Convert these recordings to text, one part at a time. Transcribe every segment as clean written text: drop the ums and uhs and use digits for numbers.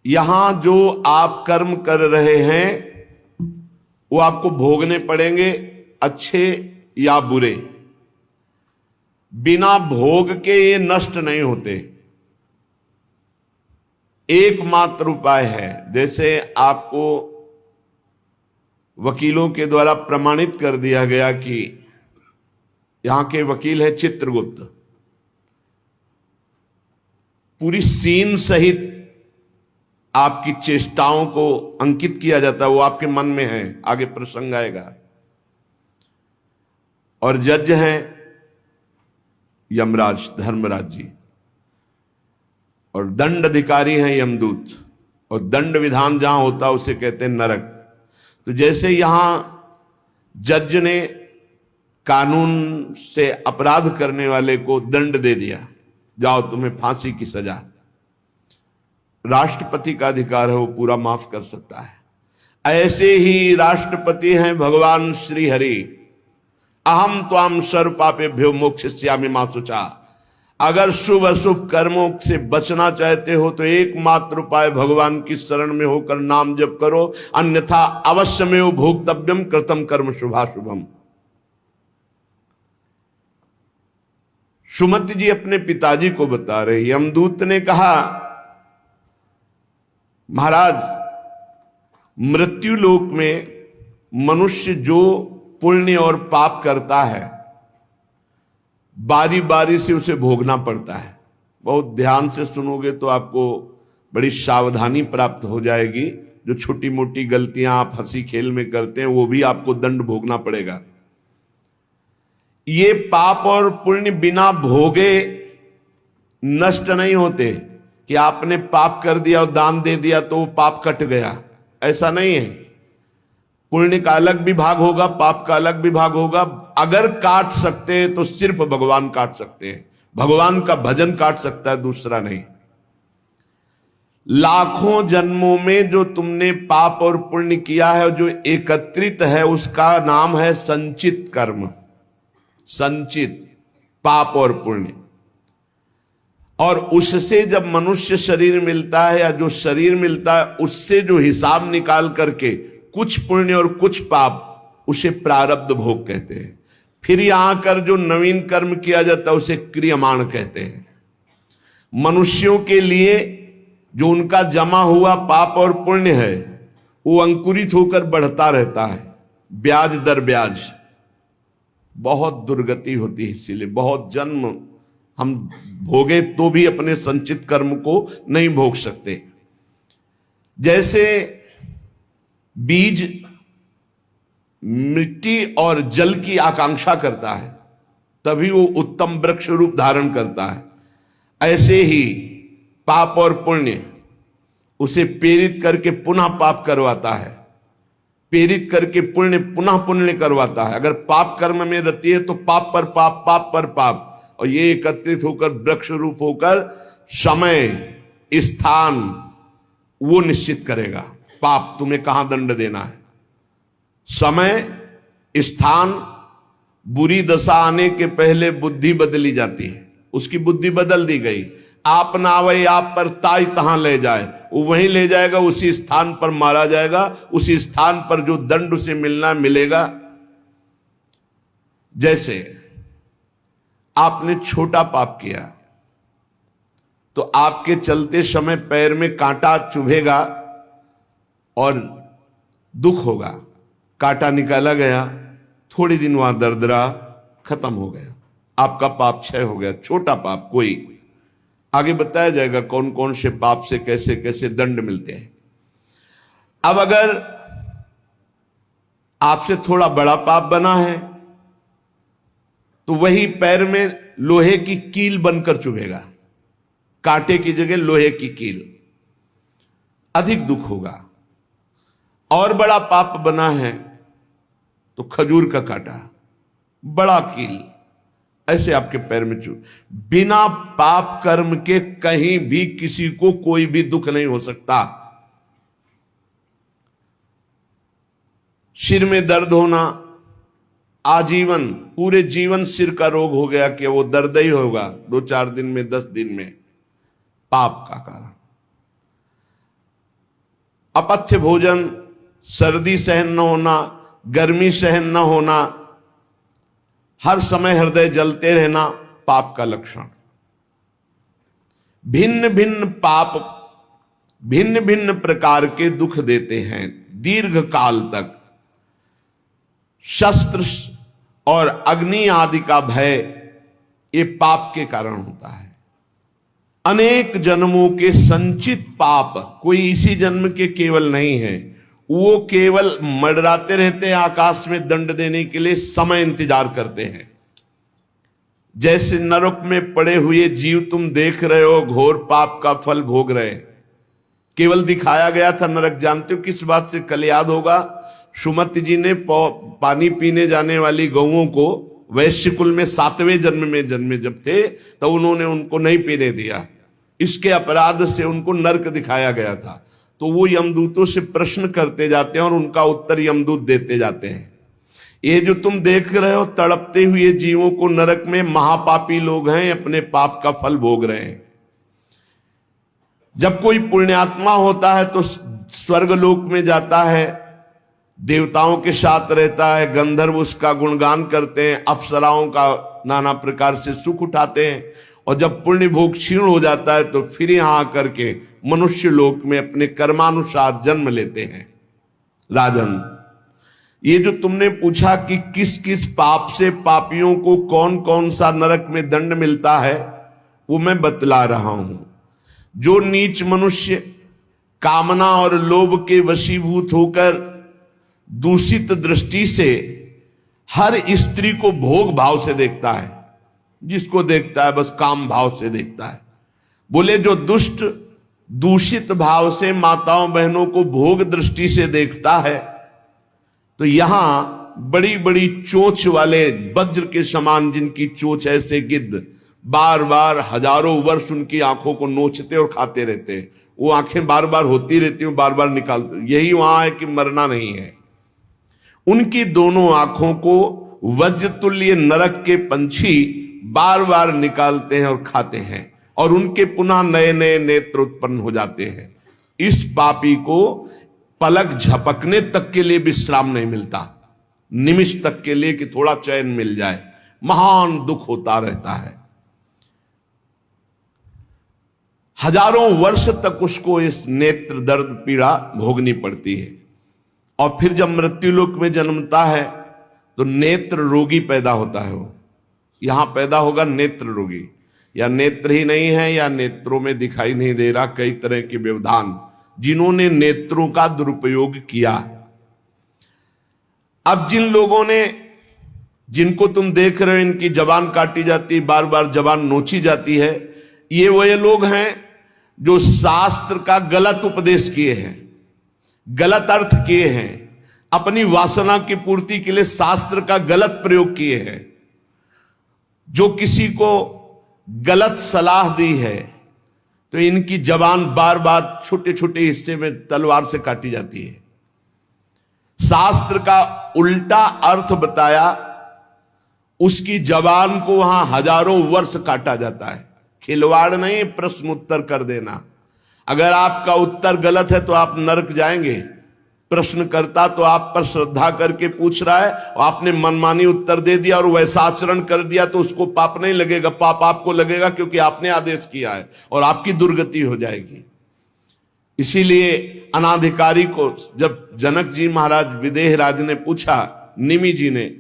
यहां जो आप कर्म कर रहे हैं वो आपको भोगने पड़ेंगे, अच्छे या बुरे। बिना भोग के ये नष्ट नहीं होते। एकमात्र उपाय है, जैसे आपको वकीलों के द्वारा प्रमाणित कर दिया गया कि यहां के वकील है चित्रगुप्त, पूरी सीन सहित आपकी चेष्टाओं को अंकित किया जाता है, वो आपके मन में है, आगे प्रसंग आएगा। और जज हैं यमराज, धर्मराज जी, और दंड अधिकारी हैं यमदूत, और दंड विधान जहां होता है उसे कहते हैं नरक। तो जैसे यहां जज ने कानून से अपराध करने वाले को दंड दे दिया, जाओ तुम्हें फांसी की सजा, राष्ट्रपति का अधिकार है, वो पूरा माफ कर सकता है। ऐसे ही राष्ट्रपति हैं भगवान श्री हरि। अहम त्वाम सर्व पापेभ्यो मोक्षयिष्यामि मा शुचा। अगर शुभ अशुभ कर्मों से बचना चाहते हो तो एकमात्र उपाय भगवान की शरण में होकर नाम जप करो, अन्यथा अवश्यमेव भोक्तव्यम कृतम कर्म शुभाशुभम। सुमति जी अपने पिताजी को बता रहे, यमदूत ने कहा महाराज, मृत्यु लोक में मनुष्य जो पुण्य और पाप करता है बारी बारी से उसे भोगना पड़ता है। बहुत ध्यान से सुनोगे तो आपको बड़ी सावधानी प्राप्त हो जाएगी। जो छोटी मोटी गलतियां आप हंसी खेल में करते हैं वो भी आपको दंड भोगना पड़ेगा। ये पाप और पुण्य बिना भोगे नष्ट नहीं होते कि आपने पाप कर दिया और दान दे दिया तो वो पाप कट गया, ऐसा नहीं है। पुण्य का अलग विभाग होगा, पाप का अलग विभाग होगा। अगर काट सकते हैं तो सिर्फ भगवान काट सकते हैं, भगवान का भजन काट सकता है, दूसरा नहीं। लाखों जन्मों में जो तुमने पाप और पुण्य किया है, जो एकत्रित है, उसका नाम है संचित कर्म। संचित पाप और पुण्य, और उससे जब मनुष्य शरीर मिलता है या जो शरीर मिलता है उससे जो हिसाब निकाल करके कुछ पुण्य और कुछ पाप, उसे प्रारब्ध भोग कहते हैं। फिर यहां कर जो नवीन कर्म किया जाता है उसे क्रियमाण कहते हैं। मनुष्यों के लिए जो उनका जमा हुआ पाप और पुण्य है वो अंकुरित होकर बढ़ता रहता है, ब्याज दर ब्याज। बहुत दुर्गति होती है, इसीलिए बहुत जन्म हम भोगे तो भी अपने संचित कर्म को नहीं भोग सकते। जैसे बीज मिट्टी और जल की आकांक्षा करता है तभी वो उत्तम वृक्ष रूप धारण करता है, ऐसे ही पाप और पुण्य उसे प्रेरित करके पुनः पाप करवाता है, प्रेरित करके पुण्य पुनः पुण्य करवाता है। अगर पाप कर्म में रहती है तो पाप पर पाप, पाप पर पाप, और ये एकत्रित होकर वृक्ष रूप होकर समय स्थान वो निश्चित करेगा। पाप तुम्हें कहां दंड देना है, समय स्थान। बुरी दशा आने के पहले बुद्धि बदली जाती है, उसकी बुद्धि बदल दी गई। आप ना आवे आप पर ताई तहां ले जाए, वो वहीं ले जाएगा, उसी स्थान पर मारा जाएगा, उसी स्थान पर जो दंड उसे मिलना मिलेगा। जैसे आपने छोटा पाप किया तो आपके चलते समय पैर में कांटा चुभेगा और दुख होगा। कांटा निकाला गया, थोड़ी दिन वहां दर्द रहा, खत्म हो गया, आपका पाप क्षय हो गया। छोटा पाप कोई, आगे बताया जाएगा कौन कौन से पाप से कैसे कैसे दंड मिलते हैं। अब अगर आपसे थोड़ा बड़ा पाप बना है तो वही पैर में लोहे की कील बनकर चुभेगा, कांटे की जगह लोहे की कील, अधिक दुख होगा। और बड़ा पाप बना है तो खजूर का कांटा, बड़ा कील, ऐसे आपके पैर में चुभ। बिना पाप कर्म के कहीं भी किसी को कोई भी दुख नहीं हो सकता। सिर में दर्द होना, आजीवन पूरे जीवन सिर का रोग हो गया कि वो दर्द ही होगा 2-4 दिन में, 10 दिन में, पाप का कारण। अपथ्य भोजन, सर्दी सहन न होना, गर्मी सहन न होना, हर समय हृदय जलते रहना पाप का लक्षण। भिन्न भिन्न पाप भिन्न भिन्न प्रकार के दुख देते हैं दीर्घ काल तक। शस्त्र और अग्नि आदि का भय ये पाप के कारण होता है। अनेक जन्मों के संचित पाप, कोई इसी जन्म के केवल नहीं है, वो केवल मंडराते रहते हैं आकाश में दंड देने के लिए, समय इंतजार करते हैं। जैसे नरक में पड़े हुए जीव तुम देख रहे हो, घोर पाप का फल भोग रहे, केवल दिखाया गया था नरक। जानते हो किस बात से? कल याद होगा, सुमति जी ने पानी पीने जाने वाली गौओं को वैश्य कुल में 7वें जन्म में जन्मे जब थे, तो उन्होंने उनको नहीं पीने दिया। इसके अपराध से उनको नरक दिखाया गया था। तो वो यमदूतों से प्रश्न करते जाते हैं और उनका उत्तर यमदूत देते जाते हैं। ये जो तुम देख रहे हो तड़पते हुए जीवों को नरक में, महापापी लोग हैं, अपने पाप का फल भोग रहे हैं। जब कोई पुण्यात्मा होता है तो स्वर्गलोक में जाता है, देवताओं के साथ रहता है, गंधर्व उसका गुणगान करते हैं, अप्सराओं का नाना प्रकार से सुख उठाते हैं। और जब पुण्य भोग क्षीण हो जाता है तो फिर यहां आकर के मनुष्य लोक में अपने कर्मानुसार जन्म लेते हैं। राजन, ये जो तुमने पूछा कि किस किस पाप से पापियों को कौन कौन सा नरक में दंड मिलता है, वो मैं बतला रहा हूं। जो नीच मनुष्य कामना और लोभ के वशीभूत होकर दूषित दृष्टि से हर स्त्री को भोग भाव से देखता है, जिसको देखता है बस काम भाव से देखता है। बोले जो दुष्ट दूषित भाव से माताओं बहनों को भोग दृष्टि से देखता है, तो यहां बड़ी बड़ी चोंच वाले वज्र के समान जिनकी चोंच ऐसे गिद्ध बार बार हजारों वर्ष उनकी आंखों को नोचते और खाते रहते हैं। वो आंखें बार बार होती रहती हैं, बार बार निकालते, यही वहां है कि मरना नहीं है। उनकी दोनों आंखों को वज्र तुल्य नरक के पंछी बार बार निकालते हैं और खाते हैं, और उनके पुनः नए नए नेत्र उत्पन्न हो जाते हैं। इस पापी को पलक झपकने तक के लिए विश्राम नहीं मिलता, निमिष तक के लिए कि थोड़ा चैन मिल जाए, महान दुख होता रहता है। हजारों वर्ष तक उसको इस नेत्र दर्द पीड़ा भोगनी पड़ती है। और फिर जब मृत्युलोक में जन्मता है तो नेत्र रोगी पैदा होता है। वो यहां पैदा होगा नेत्र रोगी, या नेत्र ही नहीं है या नेत्रों में दिखाई नहीं दे रहा, कई तरह के व्यवधान, जिन्होंने नेत्रों का दुरुपयोग किया। अब जिन लोगों ने, जिनको तुम देख रहे हो इनकी जबान काटी जाती, बार बार जबान नोची जाती है, ये वही लोग हैं जो शास्त्र का गलत उपदेश किए हैं, गलत अर्थ किए हैं, अपनी वासना की पूर्ति के लिए शास्त्र का गलत प्रयोग किए हैं। जो किसी को गलत सलाह दी है तो इनकी जबान बार बार छोटे छोटे हिस्से में तलवार से काटी जाती है। शास्त्र का उल्टा अर्थ बताया, उसकी जबान को वहां हजारों वर्ष काटा जाता है। खिलवाड़ नहीं, प्रश्न उत्तर कर देना। अगर आपका उत्तर गलत है तो आप नरक जाएंगे। प्रश्नकर्ता तो आप पर श्रद्धा करके पूछ रहा है, और आपने मनमानी उत्तर दे दिया और वैसा आचरण कर दिया तो उसको पाप नहीं लगेगा, पाप आपको लगेगा, क्योंकि आपने आदेश किया है और आपकी दुर्गति हो जाएगी। इसीलिए अनाधिकारी को जब जनक जी महाराज विदेह राज ने पूछा, निमि जी ने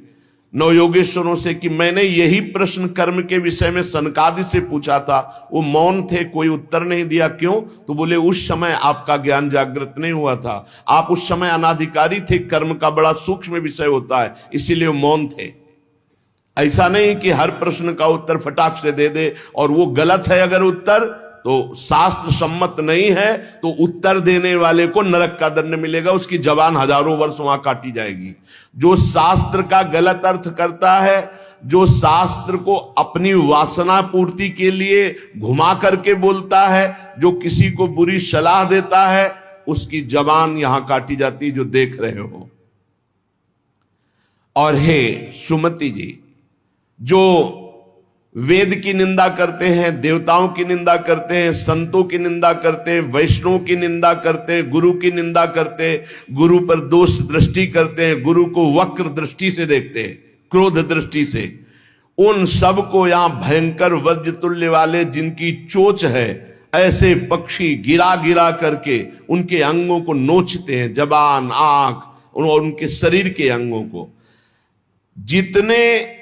नवयोगेश्वरों से कि मैंने यही प्रश्न कर्म के विषय में सनकादि से पूछा था, वो मौन थे, कोई उत्तर नहीं दिया, क्यों? तो बोले उस समय आपका ज्ञान जागृत नहीं हुआ था, आप उस समय अनाधिकारी थे, कर्म का बड़ा सूक्ष्म विषय होता है, इसीलिए मौन थे। ऐसा नहीं कि हर प्रश्न का उत्तर फटाक से दे दे, और वो गलत है अगर उत्तर तो शास्त्र सम्मत नहीं है तो उत्तर देने वाले को नरक का दंड मिलेगा, उसकी जबान हजारों वर्ष वहां काटी जाएगी। जो शास्त्र का गलत अर्थ करता है, जो शास्त्र को अपनी वासना पूर्ति के लिए घुमा करके बोलता है, जो किसी को बुरी सलाह देता है, उसकी जबान यहां काटी जाती, जो देख रहे हो। और हे सुमति जी, जो वेद की निंदा करते हैं, देवताओं की निंदा करते हैं, संतों की निंदा करते हैं, वैष्णव की निंदा करते हैं, गुरु की निंदा करते हैं, गुरु पर दोष दृष्टि करते हैं, गुरु को वक्र दृष्टि से देखते हैं, क्रोध दृष्टि से। उन सब को यहां भयंकर वज्र तुल्य वाले जिनकी चोंच है, ऐसे पक्षी गिरा गिरा करके उनके अंगों को नोचते हैं, जबान, आंख और उनके शरीर के अंगों को। जितने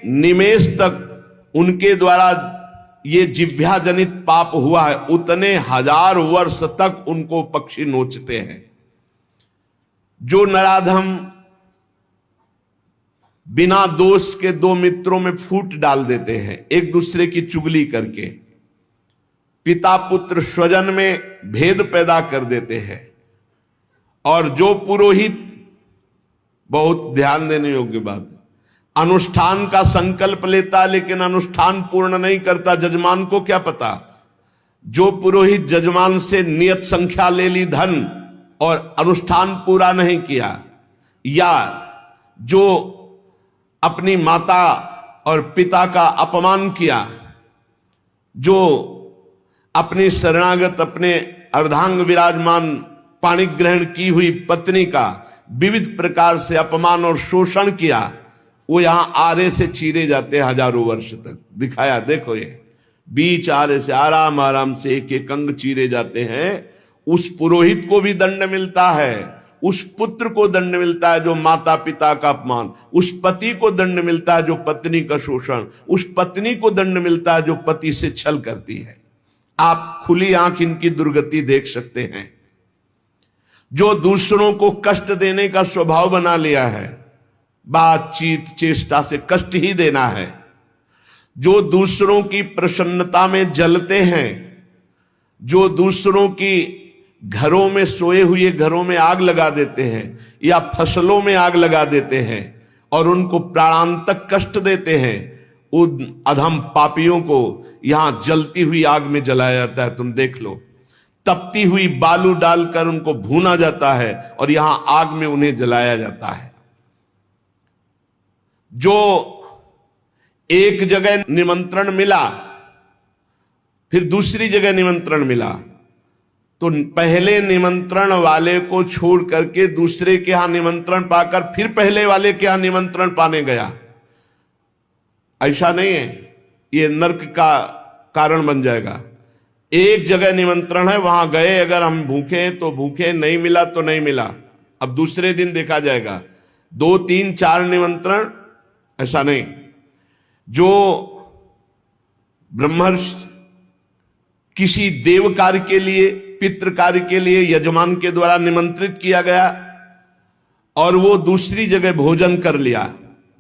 निमेष तक उनके द्वारा ये जिह्वा जनित पाप हुआ है, उतने 1000 वर्ष तक उनको पक्षी नोचते हैं। जो नराधम बिना दोष के दो मित्रों में फूट डाल देते हैं, एक दूसरे की चुगली करके, पिता पुत्र स्वजन में भेद पैदा कर देते हैं। और जो पुरोहित, बहुत ध्यान देने योग्य बात, अनुष्ठान का संकल्प लेता लेकिन अनुष्ठान पूर्ण नहीं करता, जजमान को क्या पता। जो पुरोहित जजमान से नियत संख्या ले ली धन और अनुष्ठान पूरा नहीं किया, या जो अपनी माता और पिता का अपमान किया, जो अपनी शरणागत, अपने अर्धांग विराजमान पाणी ग्रहण की हुई पत्नी का विविध प्रकार से अपमान और शोषण किया, वो यहां आरे से चीरे जाते हैं 1000 वर्ष तक। दिखाया, देखो ये बीच आरे से आराम आराम से एक एक अंग चीरे जाते हैं। उस पुरोहित को भी दंड मिलता है, उस पुत्र को दंड मिलता है जो माता पिता का अपमान, उस पति को दंड मिलता है जो पत्नी का शोषण, उस पत्नी को दंड मिलता है जो पति से छल करती है। आप खुली आंख इनकी दुर्गति देख सकते हैं। जो दूसरों को कष्ट देने का स्वभाव बना लिया है, बातचीत चेष्टा से कष्ट ही देना है, जो दूसरों की प्रसन्नता में जलते हैं, जो दूसरों की घरों में, सोए हुए घरों में आग लगा देते हैं या फसलों में आग लगा देते हैं और उनको प्राणांतक कष्ट देते हैं, उन अधम पापियों को यहां जलती हुई आग में जलाया जाता है। तुम देख लो, तपती हुई बालू डालकर उनको भूना जाता है और यहां आग में उन्हें जलाया जाता है। जो एक जगह निमंत्रण मिला, फिर दूसरी जगह निमंत्रण मिला, तो पहले निमंत्रण वाले को छोड़ करके दूसरे के यहां निमंत्रण पाकर फिर पहले वाले के यहां निमंत्रण पाने गया। ऐसा नहीं है, ये नरक का कारण बन जाएगा। एक जगह निमंत्रण है, वहां गए, अगर हम भूखे हैं तो भूखे, नहीं मिला तो नहीं मिला, अब दूसरे दिन देखा जाएगा। 2, 3, 4 निमंत्रण, ऐसा नहीं। जो ब्रह्मर्षि किसी देव कार्य के लिए, पितृ कार्य के लिए यजमान के द्वारा निमंत्रित किया गया और वो दूसरी जगह भोजन कर लिया,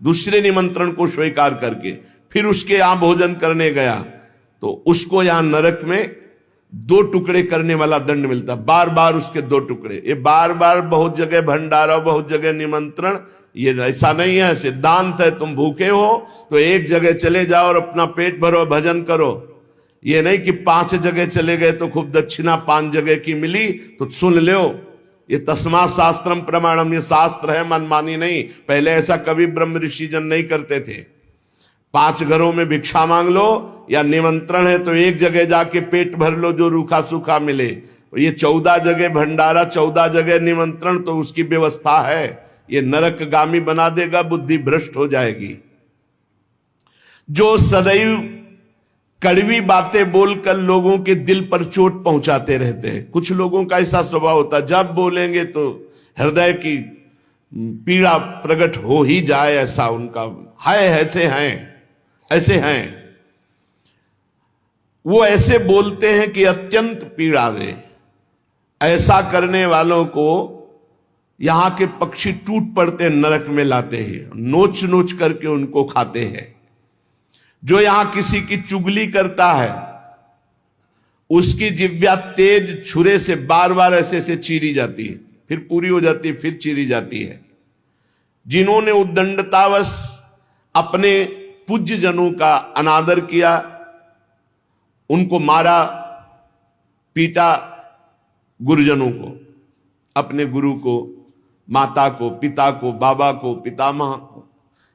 दूसरे निमंत्रण को स्वीकार करके फिर उसके यहां भोजन करने गया, तो उसको यहां नरक में 2 टुकड़े करने वाला दंड मिलता। बार बार उसके 2 टुकड़े। ये बार बार बहुत जगह भंडारा, बहुत जगह निमंत्रण, ये ऐसा नहीं है। सिद्धांत है, तुम भूखे हो तो एक जगह चले जाओ और अपना पेट भरो, भजन करो। ये नहीं कि 5 जगह चले गए तो खूब दक्षिणा 5 जगह की मिली तो सुन लो। ये तस्मा शास्त्रम प्रमाणम, ये शास्त्र है, मनमानी नहीं। पहले ऐसा कभी ब्रह्म ऋषि जन नहीं करते थे। 5 घरों में भिक्षा मांग लो या निमंत्रण है तो एक जगह जाके पेट भर लो जो रूखा सूखा मिले। ये 14 जगह भंडारा, 14 जगह निमंत्रण, तो उसकी व्यवस्था है। ये नरकगामी बना देगा, बुद्धि भ्रष्ट हो जाएगी। जो सदैव कड़वी बातें बोलकर लोगों के दिल पर चोट पहुंचाते रहते हैं। कुछ लोगों का ऐसा स्वभाव होता है, जब बोलेंगे तो हृदय की पीड़ा प्रकट हो ही जाए, ऐसा उनका है। ऐसे हैं, ऐसे हैं। वो ऐसे बोलते हैं कि अत्यंत पीड़ा दे। ऐसा करने वालों को यहां के पक्षी टूट पड़ते, नरक में लाते हैं, नोच नोच करके उनको खाते हैं। जो यहां किसी की चुगली करता है, उसकी जिह्वा तेज छुरे से बार बार ऐसे ऐसे चीरी जाती है, फिर पूरी हो जाती है, फिर चीरी जाती है। जिन्होंने उद्दंडतावश अपने पूज्य जनों का अनादर किया, उनको मारा, पीटा, गुरुजनों को, अपने गुरु को, माता को, पिता को, बाबा को, पितामह को,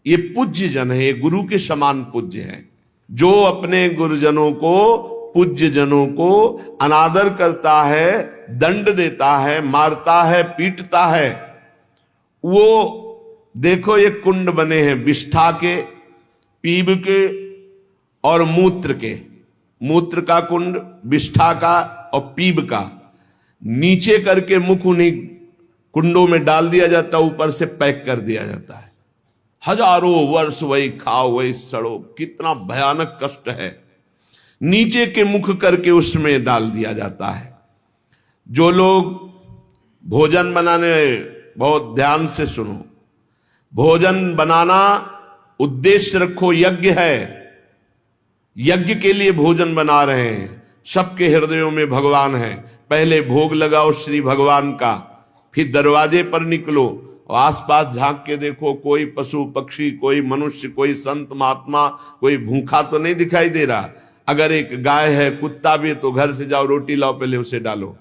ये पूज्य जन है, ये गुरु के समान पूज्य है। जो अपने गुरुजनों को, पूज्य जनों को अनादर करता है, दंड देता है, मारता है, पीटता है, वो देखो ये कुंड बने हैं विष्ठा के, पीब के और मूत्र के। मूत्र का कुंड, विष्ठा का और पीब का, नीचे करके मुख उन्हीं कुंडों में डाल दिया जाता है, ऊपर से पैक कर दिया जाता है। हजारों वर्ष वही खाओ वही सड़ो, कितना भयानक कष्ट है। नीचे के मुख करके उसमें डाल दिया जाता है। जो लोग भोजन बनाने, बहुत ध्यान से सुनो, भोजन बनाना उद्देश्य रखो, यज्ञ है, यज्ञ के लिए भोजन बना रहे हैं। सबके हृदयों में भगवान है, पहले भोग लगाओ श्री भगवान का, फिर दरवाजे पर निकलो और आसपास झांक के देखो, कोई पशु पक्षी, कोई मनुष्य, कोई संत महात्मा, कोई भूखा तो नहीं दिखाई दे रहा। अगर एक गाय है, कुत्ता भी है, तो घर से जाओ, रोटी लाओ, पहले उसे डालो,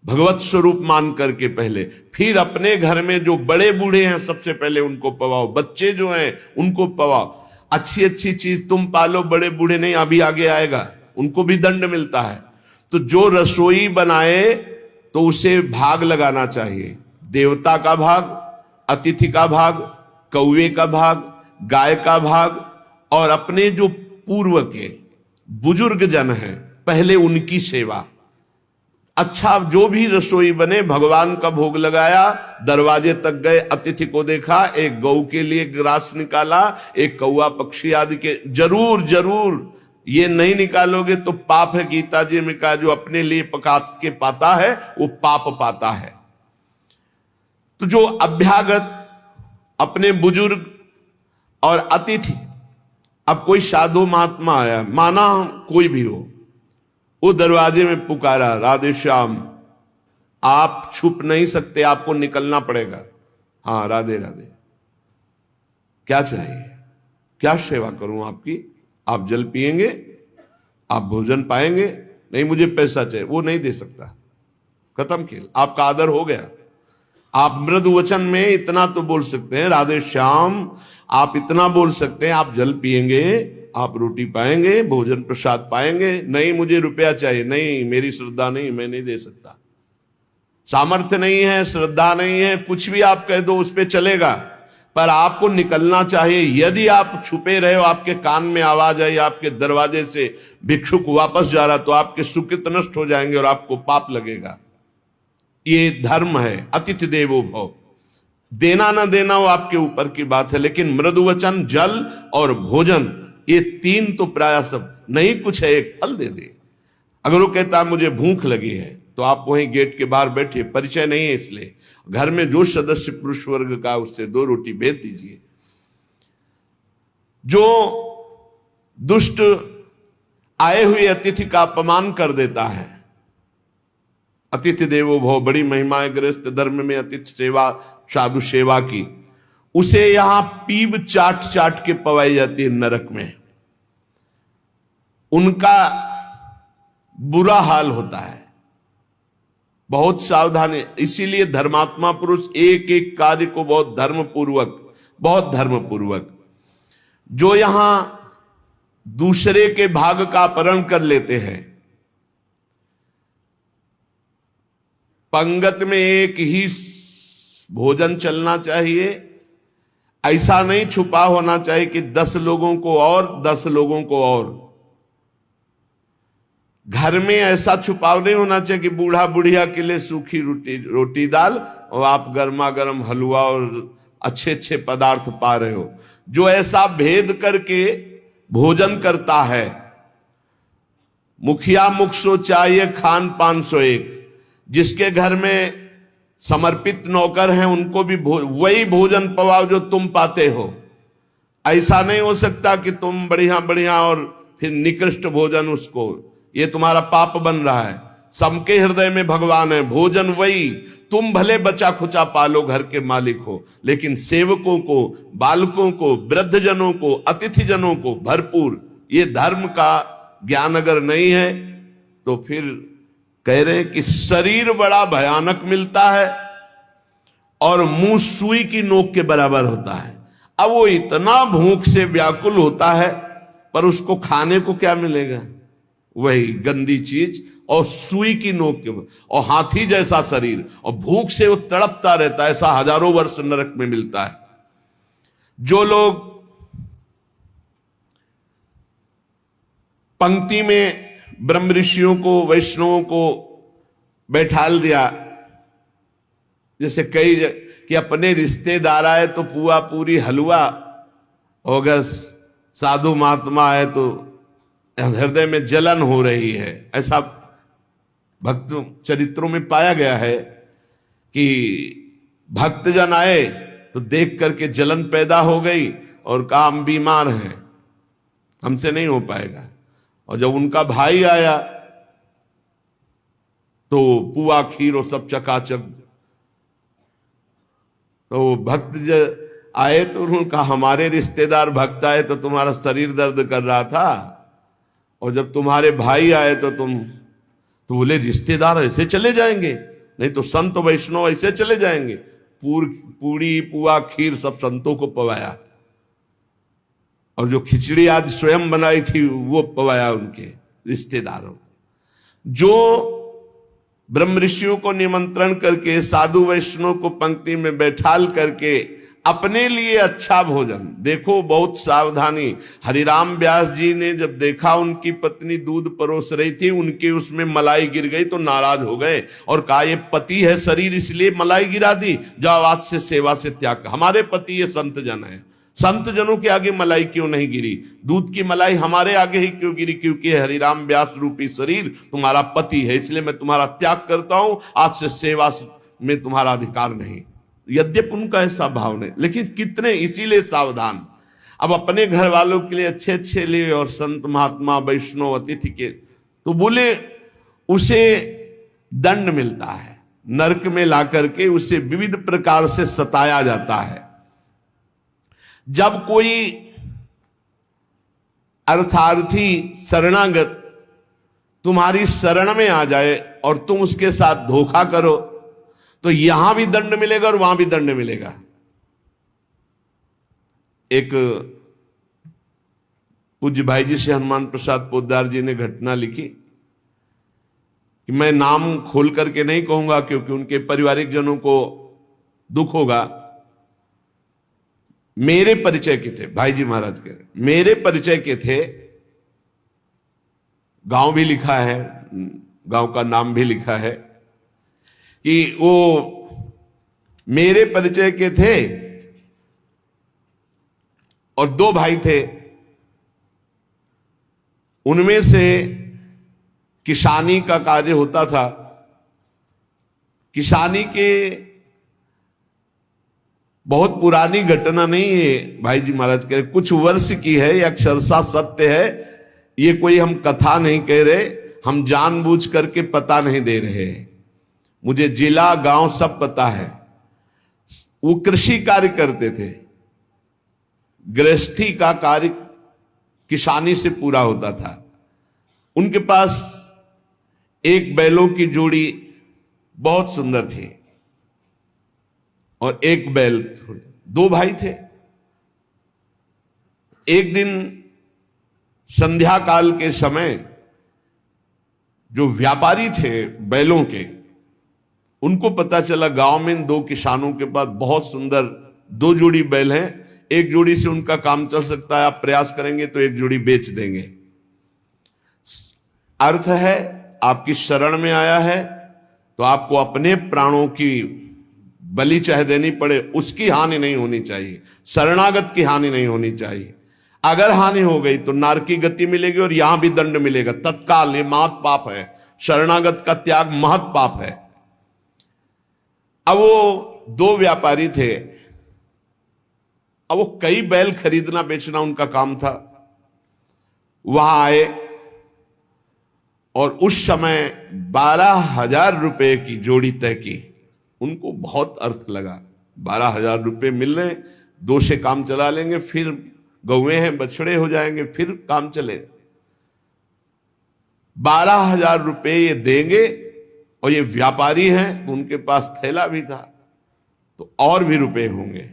भगवत स्वरूप मान करके पहले। फिर अपने घर में जो बड़े बूढ़े हैं सबसे पहले उनको पवाओ, बच्चे जो हैं उनको पवाओ। अच्छी अच्छी चीज तुम पालो, बड़े बूढ़े नहीं, अभी आगे आएगा, उनको भी दंड मिलता है। तो जो रसोई बनाए तो उसे भाग लगाना चाहिए, देवता का भाग, अतिथि का भाग, कौवे का भाग, गाय का भाग, और अपने जो पूर्व के बुजुर्ग जन हैं पहले उनकी सेवा। अच्छा, जो भी रसोई बने, भगवान का भोग लगाया, दरवाजे तक गए, अतिथि को देखा, एक गौ के लिए ग्रास निकाला, एक कौवा पक्षी आदि के, जरूर जरूर ये नहीं निकालोगे तो पाप है। गीता जी में कहा, जो अपने लिए पका के पाता है वो पाप पाता है। तो जो अभ्यागत, अपने बुजुर्ग और अतिथि, अब कोई साधु महात्मा आया, माना कोई भी हो, वो दरवाजे में पुकारा, राधे श्याम, आप छुप नहीं सकते, आपको निकलना पड़ेगा। हाँ, राधे राधे, क्या चाहिए, क्या सेवा करूं आपकी? आप जल पिएंगे, आप भोजन पाएंगे? नहीं, मुझे पैसा चाहिए। वो नहीं दे सकता, खत्म खेल, आपका आदर हो गया। आप मृदु वचन में इतना तो बोल सकते हैं, राधे श्याम, आप इतना बोल सकते हैं, आप जल पिएंगे, आप रोटी पाएंगे, भोजन प्रसाद पाएंगे। नहीं, मुझे रुपया चाहिए। नहीं, मेरी श्रद्धा नहीं, मैं नहीं दे सकता, सामर्थ्य नहीं है, श्रद्धा नहीं है, कुछ भी आप कह दो उस पर चलेगा, पर आपको निकलना चाहिए। यदि आप छुपे रहे हो, आपके कान में आवाज आई, आपके दरवाजे से भिक्षुक वापस जा रहा, तो आपके सुकृत नष्ट हो जाएंगे और आपको पाप लगेगा। ये धर्म है, अतिथि देवो भव। देना ना देना वो आपके ऊपर की बात है, लेकिन मृदु वचन, जल और भोजन, ये तीन तो प्राय सब, नहीं कुछ है, एक फल दे दे। अगर वो कहता है मुझे भूख लगी है, तो आप वहीं गेट के बाहर बैठिए, परिचय नहीं है इसलिए, घर में जो सदस्य पुरुष वर्ग का, उससे 2 रोटी भेज दीजिए। जो दुष्ट आए हुए अतिथि का अपमान कर देता है, अतिथि देवो भव, बड़ी महिमा ग्रस्त धर्म में अतिथि सेवा, साधु सेवा की, उसे यहां पीब चाट चाट के पवाई जाती है नरक में। उनका बुरा हाल होता है, बहुत सावधान है। इसीलिए धर्मात्मा पुरुष एक एक कार्य को बहुत धर्मपूर्वक, जो यहां दूसरे के भाग का अपहरण कर लेते हैं, पंगत में एक ही भोजन चलना चाहिए, ऐसा नहीं छुपा होना चाहिए कि 10 लोगों को और 10 लोगों को और। घर में ऐसा छुपाव नहीं होना चाहिए कि बूढ़ा बुढ़िया के लिए सूखी रोटी दाल और आप गर्मा गर्म हलवा और अच्छे अच्छे पदार्थ पा रहे हो। जो ऐसा भेद करके भोजन करता है, मुखिया मुख सो चाहिए, खान पान सो एक। जिसके घर में समर्पित नौकर हैं उनको भी वही भोजन पवाओ जो तुम पाते हो। ऐसा नहीं हो सकता कि तुम बढ़िया बढ़िया और फिर निकृष्ट भोजन उसको, ये तुम्हारा पाप बन रहा है। सबके हृदय में भगवान है, भोजन वही, तुम भले बचा खुचा पालो, घर के मालिक हो, लेकिन सेवकों को, बालकों को, वृद्धजनों को, अतिथि जनों को भरपूर। ये धर्म का ज्ञान अगर नहीं है तो फिर कह रहे हैं कि शरीर बड़ा भयानक मिलता है और मुंह सुई की नोक के बराबर होता है। अब वो इतना भूख से व्याकुल होता है पर उसको खाने को क्या मिलेगा? वही गंदी चीज और सुई की नोक के और हाथी जैसा शरीर और भूख से वो तड़पता रहता है। ऐसा हजारों वर्ष नरक में मिलता है। जो लोग पंक्ति में ब्रह्म ऋषियों को, वैष्णवों को बैठाल दिया, जैसे कई कि अपने रिश्तेदार आए तो पुआ पूरी हलवा, और अगर साधु महात्मा आए तो हृदय में जलन हो रही है। ऐसा भक्त चरित्रों में पाया गया है कि भक्तजन आए तो देख करके जलन पैदा हो गई और कहा हम बीमार हैं, हमसे नहीं हो पाएगा। और जब उनका भाई आया तो पुआ खीर और सब चकाचक, तो भक्त आए तो उन्होंने कहा हमारे रिश्तेदार भक्त आए तो तुम्हारा शरीर दर्द कर रहा था, और जब तुम्हारे भाई आए तो तो बोले रिश्तेदार ऐसे चले जाएंगे? नहीं तो संत वैष्णव ऐसे चले जाएंगे। पूरी पुआ खीर सब संतों को पवाया, और जो खिचड़ी आज स्वयं बनाई थी वो पवाया उनके रिश्तेदारों। जो ब्रह्म ऋषियों को निमंत्रण करके, साधु वैष्णव को पंक्ति में बैठाल करके अपने लिए अच्छा भोजन, देखो बहुत सावधानी। हरिराम व्यास जी ने जब देखा उनकी पत्नी दूध परोस रही थी, उनके उसमें मलाई गिर गई तो नाराज हो गए और कहा ये पति है शरीर इसलिए मलाई गिरा दी, जाओ आज से सेवा से त्याग। हमारे पति ये संत जन है, संत जनों के आगे मलाई क्यों नहीं गिरी? दूध की मलाई हमारे आगे ही क्यों गिरी? क्योंकि हरिराम व्यास रूपी शरीर तुम्हारा पति है, इसलिए मैं तुम्हारा त्याग करता हूं, आज से सेवा में तुम्हारा अधिकार नहीं। यद्यपि उनका ऐसा भाव नहीं, लेकिन कितने इसीलिए सावधान। अब अपने घर वालों के लिए अच्छे अच्छे लिए और संत महात्मा वैष्णव अतिथि के, तो बोले उसे दंड मिलता है, नरक में ला करके उसे विविध प्रकार से सताया जाता है। जब कोई अर्थार्थी शरणागत तुम्हारी शरण में आ जाए और तुम उसके साथ धोखा करो तो यहां भी दंड मिलेगा और वहां भी दंड मिलेगा। एक पूज्य भाई जी से हनुमान प्रसाद पोद्दार जी ने घटना लिखी कि मैं नाम खोल करके नहीं कहूंगा क्योंकि उनके पारिवारिक जनों को दुख होगा। मेरे परिचय के थे भाई जी महाराज के, मेरे परिचय के थे, गांव भी लिखा है, गांव का नाम भी लिखा है कि वो मेरे परिचय के थे और दो भाई थे। उनमें से किसानी का कार्य होता था। किसानी के बहुत पुरानी घटना नहीं है भाई जी महाराज कह रहे, कुछ वर्ष की है, यह अक्षरशः सत्य है। ये कोई हम कथा नहीं कह रहे, हम जानबूझ करके पता नहीं दे रहे। मुझे जिला गांव सब पता है। वो कृषि कार्य करते थे, गृहस्थी का कार्य किसानी से पूरा होता था। उनके पास एक बैलों की जोड़ी बहुत सुंदर थी और एक बैल, दो भाई थे। एक दिन संध्या काल के समय जो व्यापारी थे बैलों के, उनको पता चला गांव में दो किसानों के पास बहुत सुंदर दो जोड़ी बैल हैं, एक जोड़ी से उनका काम चल सकता है, आप प्रयास करेंगे तो एक जोड़ी बेच देंगे। अर्थ है आपकी शरण में आया है तो आपको अपने प्राणों की बलि चाहे देनी पड़े, उसकी हानि नहीं होनी चाहिए, शरणागत की हानि नहीं होनी चाहिए। अगर हानि हो गई तो नारकी गति मिलेगी और यहां भी दंड मिलेगा तत्काल। ये महत पाप है, शरणागत का त्याग महत पाप है। अब वो दो व्यापारी थे, अब वो कई बैल खरीदना बेचना उनका काम था। वहां आए और उस समय 12,000 रुपए की जोड़ी तय की। उनको बहुत अर्थ लगा, 12,000 रुपए मिल रहे, दो से काम चला लेंगे, फिर गौएं हैं बछड़े हो जाएंगे, फिर काम चले। 12,000 रुपए ये देंगे और ये व्यापारी हैं तो उनके पास थैला भी था तो और भी रुपए होंगे।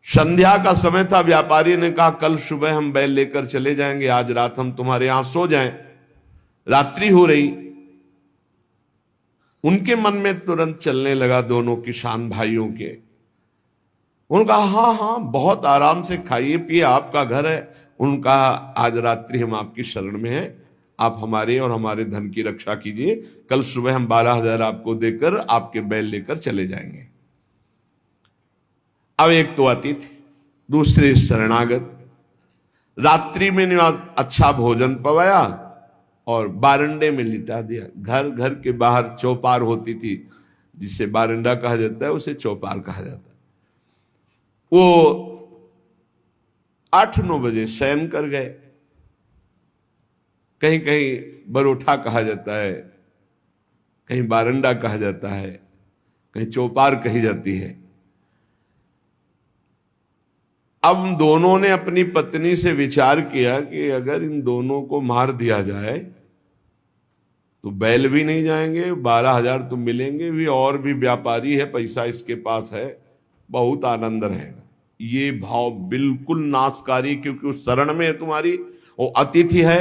संध्या का समय था। व्यापारी ने कहा कल सुबह हम बैल लेकर चले जाएंगे, आज रात हम तुम्हारे यहां सो जाएं। रात्रि हो रही। उनके मन में तुरंत चलने लगा दोनों किसान भाइयों के। उन्होंने कहा हाँ हाँ बहुत आराम से खाइए पिए, आपका घर है। उनका आज रात्रि हम आपकी शरण में हैं, आप हमारे और हमारे धन की रक्षा कीजिए, कल सुबह हम 12,000 आपको देकर आपके बैल लेकर चले जाएंगे। अब एक तो अतिथि, दूसरे शरणागत। रात्रि में अच्छा भोजन पवाया और बारंडे में लिटा दिया। घर के बाहर चौपार होती थी, जिसे बारंडा कहा जाता है, उसे चौपार कहा जाता है। वो 8-9 बजे शयन कर गए। कहीं कहीं बरोठा कहा जाता है, कहीं बारंडा कहा जाता है, कहीं चौपार कही जाती है। अब दोनों ने अपनी पत्नी से विचार किया कि अगर इन दोनों को मार दिया जाए तो बैल भी नहीं जाएंगे, 12,000 तो मिलेंगे भी, और भी व्यापारी है, पैसा इसके पास है, बहुत आनंद रहेगा। ये भाव बिल्कुल नाशकारी, क्योंकि उस शरण में है तुम्हारी, वो अतिथि है,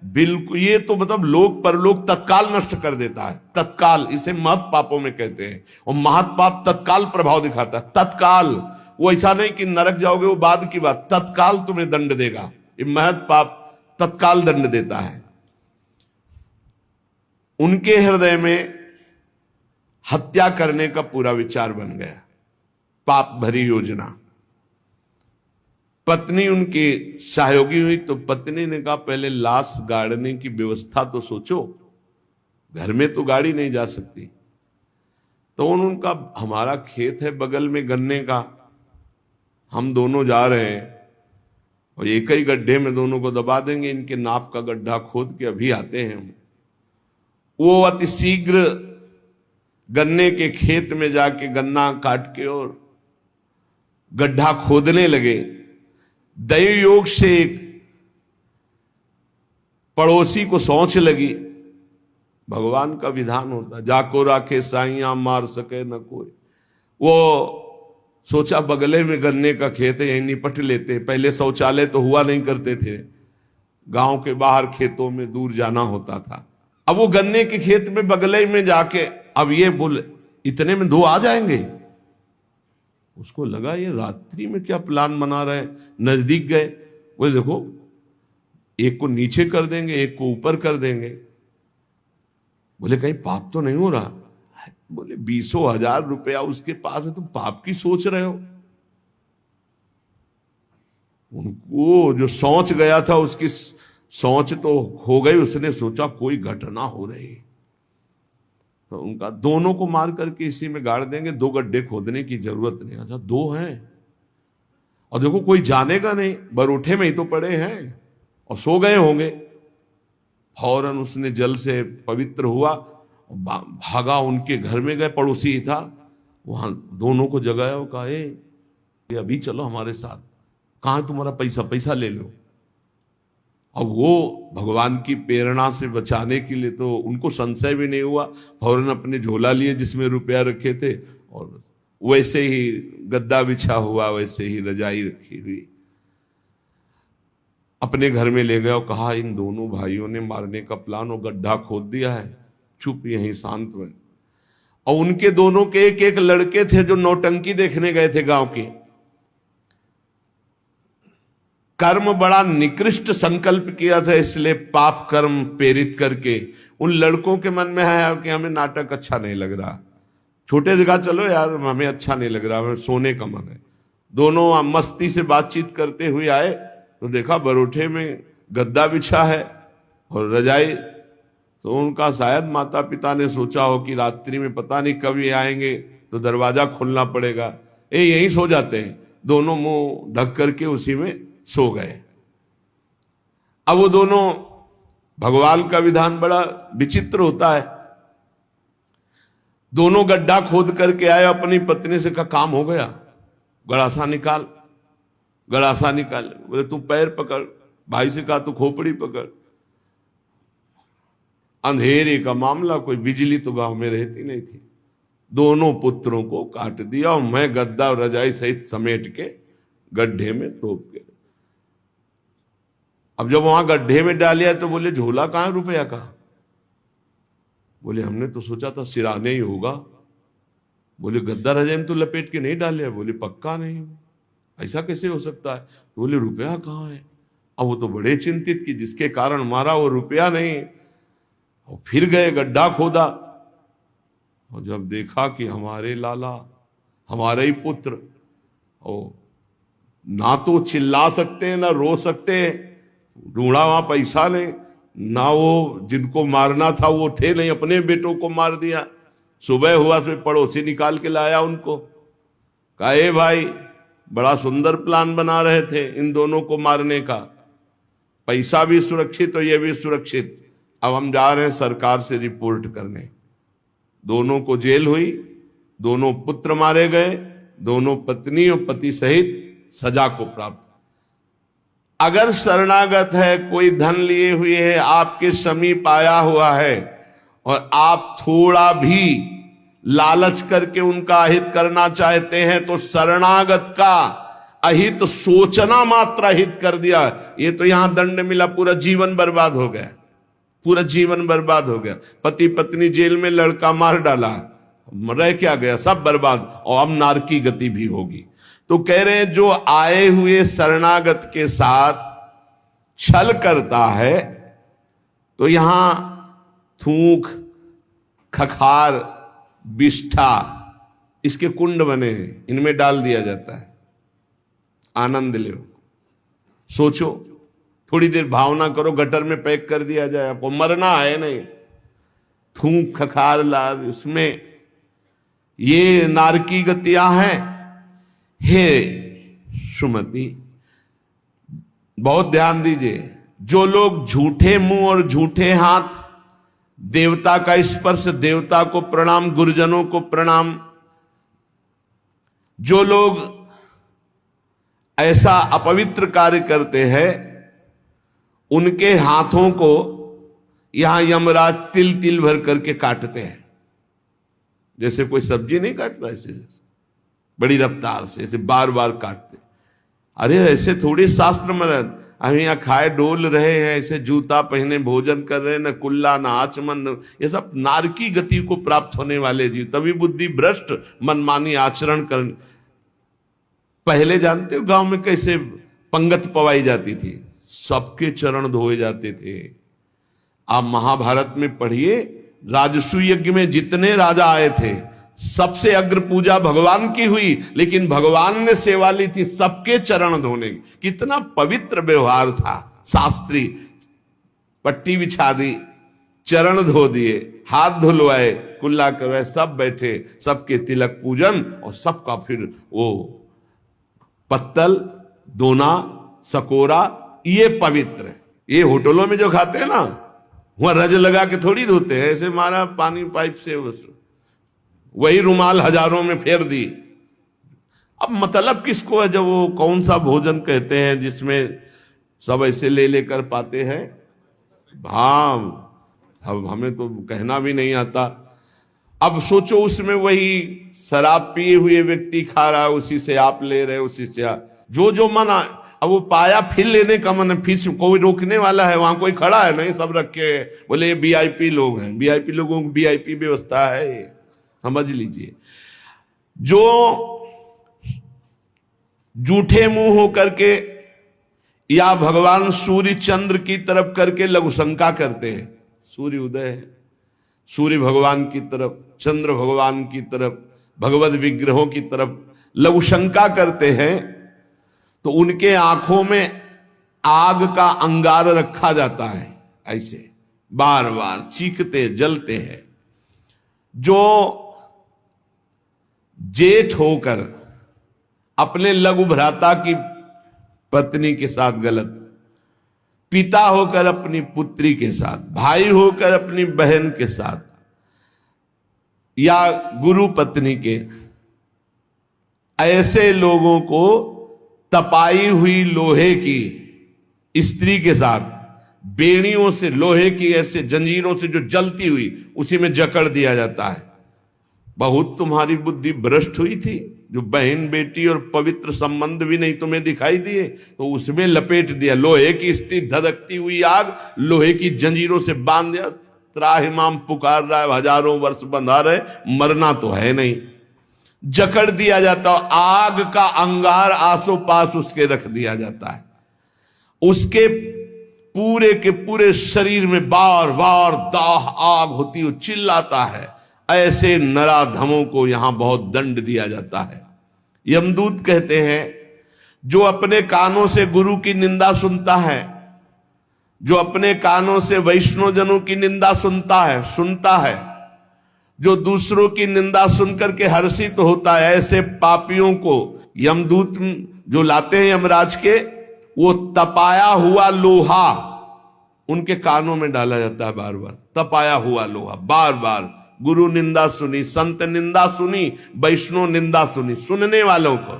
बिल्कुल। ये तो मतलब लोक परलोक तत्काल नष्ट कर देता है, तत्काल। इसे महत् पापों में कहते हैं। और महत् पाप तत्काल प्रभाव दिखाता है, तत्काल। वो ऐसा नहीं कि नरक जाओगे वो बाद की बात, तत्काल तुम्हें दंड देगा। ये महत् पाप तत्काल दंड देता है। उनके हृदय में हत्या करने का पूरा विचार बन गया, पाप भरी योजना। पत्नी उनकी सहयोगी हुई तो पत्नी ने कहा पहले लाश गाड़ने की व्यवस्था तो सोचो, घर में तो गाड़ी नहीं जा सकती। तो उनका हमारा खेत है बगल में गन्ने का, हम दोनों जा रहे हैं और एक ही गड्ढे में दोनों को दबा देंगे, इनके नाप का गड्ढा खोद के अभी आते हैं हम। वो अति शीघ्र गन्ने के खेत में जाके गन्ना काट के और गड्ढा खोदने लगे। दैव योग से एक पड़ोसी को सोच लगी। भगवान का विधान होता, जाको राखे साइया मार सके न कोई। वो सोचा बगले में गन्ने का खेत है, यहीं निपट लेते। पहले शौचालय तो हुआ नहीं करते थे, गांव के बाहर खेतों में दूर जाना होता था। अब वो गन्ने के खेत में बगले में जाके, अब ये बोले इतने में 2 आ जाएंगे। उसको लगा ये रात्रि में क्या प्लान बना रहे हैं। नजदीक गए, वो देखो एक को नीचे कर देंगे, एक को ऊपर कर देंगे। बोले कहीं पाप तो नहीं हो रहा। बोले 20,000 रुपया उसके पास है, तुम पाप की सोच रहे हो। उनको जो सोच गया था उसकी सोच तो हो गई। उसने सोचा कोई घटना हो रही, तो उनका दोनों को मार करके इसी में गाड़ देंगे, 2 गड्ढे खोदने की जरूरत नहीं। अच्छा 2 हैं और देखो कोई जानेगा नहीं, बरोठे में ही तो पड़े हैं और सो गए होंगे। फौरन उसने जल से पवित्र हुआ, भागा उनके घर में गए, पड़ोसी ही था, वहां दोनों को जगाया और कहा ये अभी चलो हमारे साथ, कहां तुम्हारा पैसा, पैसा ले लो। अब वो भगवान की प्रेरणा से बचाने के लिए तो उनको संशय भी नहीं हुआ, फौरन अपने झोला लिए जिसमें रुपया रखे थे और वैसे ही गद्दा बिछा हुआ, वैसे ही रजाई रखी हुई अपने घर में ले गया और कहा इन दोनों भाइयों ने मारने का प्लान और गड्ढा खोद दिया है, चुप यहीं शांत में। और उनके दोनों के एक एक लड़के थे जो नौटंकी देखने गए थे गांव के। कर्म बड़ा निकृष्ट संकल्प किया था, इसलिए पाप कर्म प्रेरित करके उन लड़कों के मन में है कि हमें नाटक अच्छा नहीं लग रहा, छोटे जगह चलो यार, हमें अच्छा नहीं लग रहा, हमें सोने का मन है। दोनों मस्ती से बातचीत करते हुए आए तो देखा बरोठे में गद्दा बिछा है और रजाई। तो उनका शायद माता पिता ने सोचा हो कि रात्रि में पता नहीं कब ये आएंगे तो दरवाजा खोलना पड़ेगा, यहीं सो जाते हैं। दोनों मुंह ढक करके उसी में सो गए। अब वो दोनों, भगवान का विधान बड़ा विचित्र होता है, दोनों गड्ढा खोद करके आए, अपनी पत्नी से कहा काम हो गया, गड़ासा निकाल, गड़ासा निकाल। बोले तू पैर पकड़, भाई से कहा तू खोपड़ी पकड़। अंधेरे का मामला, कोई बिजली तो गांव में रहती नहीं थी। दोनों पुत्रों को काट दिया और मैं गद्दा और रजाई सहित समेट के गड्ढे में तोप के। अब जब वहां गड्ढे में डालिया तो बोले झोला कहां है रुपया का? बोले हमने तो सोचा था सिराने ही होगा। बोले गद्दार हजैम तो लपेट के नहीं डाले? बोले पक्का नहीं, ऐसा कैसे हो सकता है? बोले रुपया कहाँ है? अब वो तो बड़े चिंतित कि जिसके कारण मारा वो रुपया नहीं। और फिर गए गड्ढा खोदा और जब देखा कि हमारे लाला, हमारे ही पुत्र, और ना तो चिल्ला सकते ना रो सकते, ढूंढा वहां पैसा नहीं, ना वो जिनको मारना था वो थे नहीं, अपने बेटों को मार दिया। सुबह हुआ तो पड़ोसी निकाल के लाया उनको, कहा ए भाई बड़ा सुंदर प्लान बना रहे थे इन दोनों को मारने का, पैसा भी सुरक्षित और ये भी सुरक्षित, अब हम जा रहे हैं सरकार से रिपोर्ट करने। दोनों को जेल हुई, दोनों पुत्र मारे गए, दोनों पत्नी और पति सहित सजा को प्राप्त। अगर शरणागत है, कोई धन लिए हुए है, आपके समीप आया हुआ है और आप थोड़ा भी लालच करके उनका अहित करना चाहते हैं तो शरणागत का अहित सोचना मात्र अहित कर दिया, ये तो यहां दंड मिला, पूरा जीवन बर्बाद हो गया, पूरा जीवन बर्बाद हो गया। पति पत्नी जेल में, लड़का मार डाला, रह क्या गया, सब बर्बाद, और अब नारकी गति भी होगी। तो कह रहे हैं जो आए हुए शरणागत के साथ छल करता है तो यहां थूक, खखार, बिष्ठा, इसके कुंड बने हैं, इनमें डाल दिया जाता है, आनंद लो। सोचो, थोड़ी देर भावना करो, गटर में पैक कर दिया जाए, आपको मरना है नहीं, थूक खखार लाल, उसमें ये नारकी गतियां हैं। हे सुमति, बहुत ध्यान दीजिए, जो लोग झूठे मुंह और झूठे हाथ, देवता का स्पर्श, देवता को प्रणाम, गुरुजनों को प्रणाम, जो लोग ऐसा अपवित्र कार्य करते हैं उनके हाथों को यहां यमराज तिल तिल भर करके काटते हैं। जैसे कोई सब्जी नहीं काटता, ऐसे बड़ी रफ्तार से ऐसे बार बार काटते। अरे ऐसे थोड़ी शास्त्र में हम यहाँ खाए डोल रहे हैं, ऐसे जूता पहने भोजन कर रहे हैं, न कुल्ला न आचमन, ये सब नारकी गति को प्राप्त होने वाले जीव, तभी बुद्धि भ्रष्ट मनमानी आचरण कर। पहले जानते हो गांव में कैसे पंगत पवाई जाती थी, सबके चरण धोए जाते थे। आप महाभारत में पढ़िए, राजसू यज्ञ में जितने राजा आए थे सबसे अग्र पूजा भगवान की हुई, लेकिन भगवान ने सेवा ली थी सबके चरण धोने की। कितना पवित्र व्यवहार था, शास्त्री, पट्टी बिछा दी, चरण धो दिए, हाथ धुलवाए, कुल्ला करवाए, सब बैठे, सबके तिलक पूजन, और सबका फिर वो पत्तल, दोना, सकोरा, ये पवित्र है। ये होटलों में जो खाते हैं ना, वहां रज लगा के थोड़ी धोते हैं, ऐसे मारा पानी पाइप से, बस वही रुमाल हजारों में फेर दी। अब मतलब किसको है, जब वो कौन सा भोजन कहते हैं जिसमें सब ऐसे ले लेकर पाते हैं? भाव, अब हमें तो कहना भी नहीं आता। अब सोचो, उसमें वही शराब पिए हुए व्यक्ति खा रहा है, उसी से आप ले रहे, उसी से जो जो मना। अब वो पाया फिर लेने का मन, फिर कोई रोकने वाला है? वहां कोई खड़ा है नहीं, सब रखे हैं, बोले ये वीआईपी लोग हैं, वीआईपी लोगों को वीआईपी व्यवस्था है, समझ लीजिए। जो जूठे मुंह होकर के या भगवान सूर्य चंद्र की तरफ करके लघु शंका करते हैं, सूर्य उदय है, सूर्य भगवान की तरफ, चंद्र भगवान की तरफ, भगवत विग्रहों की तरफ लघु शंका करते हैं, तो उनके आंखों में आग का अंगार रखा जाता है, ऐसे बार बार चीखते जलते हैं। जो जेठ होकर अपने लघु भ्राता की पत्नी के साथ गलत, पिता होकर अपनी पुत्री के साथ, भाई होकर अपनी बहन के साथ, या गुरु पत्नी के, ऐसे लोगों को तपाई हुई लोहे की स्त्री के साथ, बेड़ियों से, लोहे की ऐसे जंजीरों से जो जलती हुई, उसी में जकड़ दिया जाता है। बहुत तुम्हारी बुद्धि भ्रष्ट हुई थी, जो बहन बेटी और पवित्र संबंध भी नहीं तुम्हें दिखाई दिए, तो उसमें लपेट दिया। लोहे की स्थिति धधकती हुई आग, लोहे की जंजीरों से बांध दिया। त्राहिमाम पुकार रहा है, हजारों वर्ष बंधा रहे, मरना तो है नहीं। जकड़ दिया जाता, आग का अंगार आसो पास उसके रख दिया जाता है। उसके पूरे के पूरे शरीर में बार बार दाह आग होती है, चिल्लाता है। ऐसे नराधमों को यहां बहुत दंड दिया जाता है। यमदूत कहते हैं, जो अपने कानों से गुरु की निंदा सुनता है, जो अपने कानों से वैष्णवजनों की निंदा सुनता है, जो दूसरों की निंदा सुनकर के हर्षित होता है, ऐसे पापियों को यमदूत जो लाते हैं यमराज के, वो तपाया हुआ लोहा उनके कानों में डाला जाता है। बार बार तपाया हुआ लोहा, बार बार। गुरु निंदा सुनी, संत निंदा सुनी, वैष्णव निंदा सुनी, सुनने वालों को,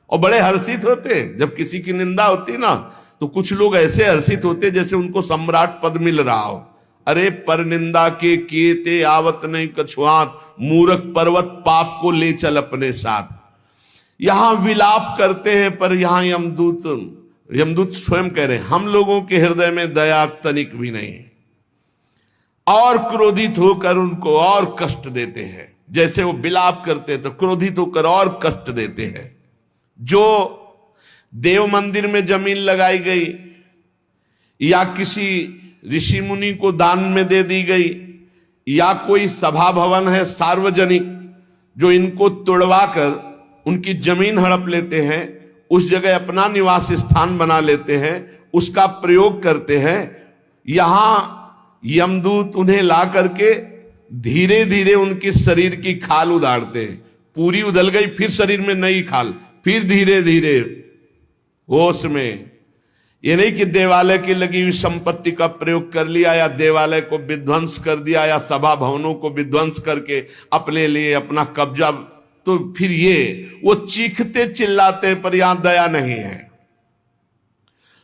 और बड़े हर्षित होते। जब किसी की निंदा होती ना, तो कुछ लोग ऐसे हर्षित होते जैसे उनको सम्राट पद मिल रहा हो। अरे पर निंदा के किए ते आवत नहीं कछुआत, मूर्ख पर्वत पाप को ले चल अपने साथ। यहां विलाप करते हैं, पर यहां यमदूत स्वयं कह रहे हैं, हम लोगों के हृदय में दया तनिक भी नहीं है, और क्रोधित होकर उनको और कष्ट देते हैं। जैसे वो विलाप करते हैं तो क्रोधित होकर और कष्ट देते हैं। जो देव मंदिर में जमीन लगाई गई या किसी ऋषि मुनि को दान में दे दी गई, या कोई सभा भवन है सार्वजनिक, जो इनको तुड़वा कर उनकी जमीन हड़प लेते हैं, उस जगह अपना निवास स्थान बना लेते हैं, उसका प्रयोग करते हैं। यहां यमदूत उन्हें ला करके धीरे धीरे उनके शरीर की खाल उधारते हैं। पूरी उधल गई, फिर शरीर में नई खाल, फिर धीरे धीरे होश में। ये नहीं कि देवालय की लगी हुई संपत्ति का प्रयोग कर लिया, या देवालय को विध्वंस कर दिया, या सभा भवनों को विध्वंस करके अपने लिए अपना कब्जा, तो फिर ये वो चीखते चिल्लाते, पर यहां दया नहीं है।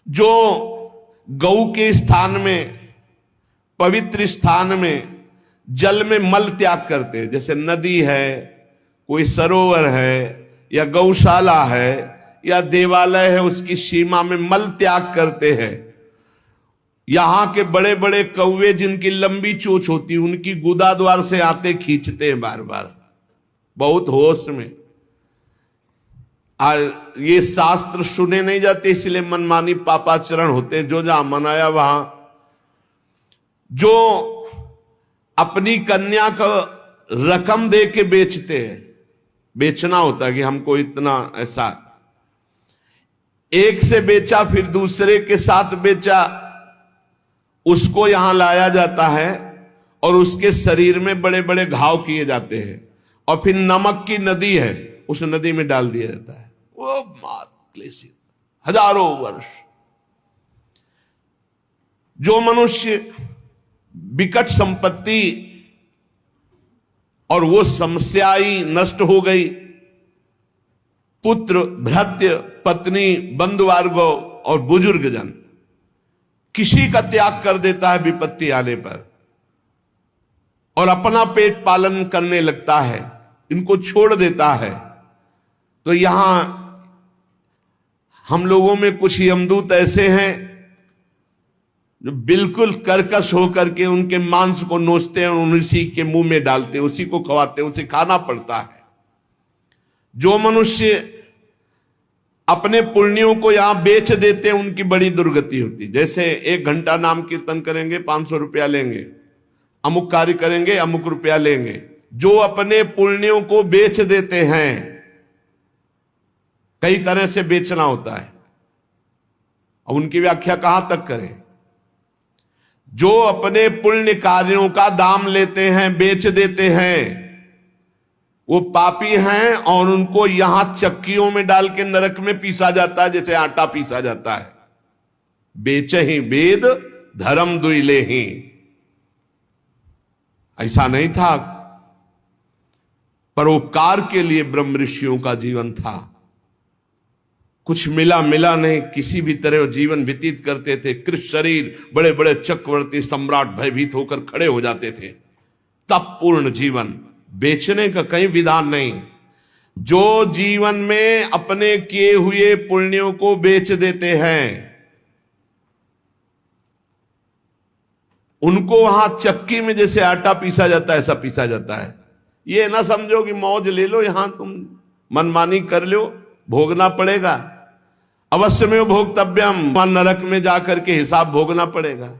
जो गौ के स्थान में, पवित्र स्थान में जल में मल त्याग करते हैं, जैसे नदी है, कोई सरोवर है, या गौशाला है, या देवालय है, उसकी सीमा में मल त्याग करते हैं। यहां के बड़े बड़े कौवे जिनकी लंबी चोंच होती है, उनकी गुदा द्वार से आते खींचते हैं बार बार, बहुत होश में। ये शास्त्र सुने नहीं जाते, इसलिए मनमानी पापाचरण होते हैं। जो जहां मनाया वहां, जो अपनी कन्या को रकम दे के बेचते हैं, बेचना होता है कि हमको इतना, ऐसा एक से बेचा फिर दूसरे के साथ बेचा, उसको यहां लाया जाता है और उसके शरीर में बड़े बड़े घाव किए जाते हैं, और फिर नमक की नदी है, उस नदी में डाल दिया जाता है। वो मात क्लेशित हजारों वर्ष। जो मनुष्य विकट संपत्ति और वो समस्याई नष्ट हो गई, पुत्र, भ्रातृ, पत्नी, बंधुवर्ग और बुजुर्ग जन, किसी का त्याग कर देता है विपत्ति आने पर, और अपना पेट पालन करने लगता है, इनको छोड़ देता है। तो यहां हम लोगों में कुछ यमदूत ऐसे हैं जो बिल्कुल कर्कश होकर के उनके मांस को नोचते हैं और उसी के मुंह में डालते हैं, उसी को खवाते हैं, उसे खाना पड़ता है। जो मनुष्य अपने पुण्यों को यहां बेच देते हैं, उनकी बड़ी दुर्गति होती है। जैसे 1 घंटा नाम कीर्तन करेंगे 500 रुपया लेंगे, अमुक कार्य करेंगे अमुक रुपया लेंगे। जो अपने पुण्यों को बेच देते हैं, कई तरह से बेचना होता है, अब उनकी व्याख्या कहां तक करें। जो अपने पुण्य कार्यों का दाम लेते हैं, बेच देते हैं, वो पापी हैं, और उनको यहां चक्कियों में डाल के नरक में पीसा जाता है, जैसे आटा पीसा जाता है। बेचे ही वेद धर्म दुइले ही, ऐसा नहीं था। परोपकार के लिए ब्रह्म ऋषियों का जीवन था। कुछ मिला नहीं, किसी भी तरह जीवन व्यतीत करते थे। कृष्ण शरीर, बड़े बड़े चक्रवर्ती सम्राट भयभीत होकर खड़े हो जाते थे। तप पूर्ण जीवन, बेचने का कहीं विधान नहीं। जो जीवन में अपने किए हुए पुण्यों को बेच देते हैं, उनको वहां चक्की में जैसे आटा पीसा जाता है ऐसा पीसा जाता है। ये ना समझो कि मौज ले लो, यहां तुम मनमानी कर लो, भोगना पड़ेगा। अवश्य में भोक्तव्यम, नरक में जाकर के हिसाब भोगना पड़ेगा।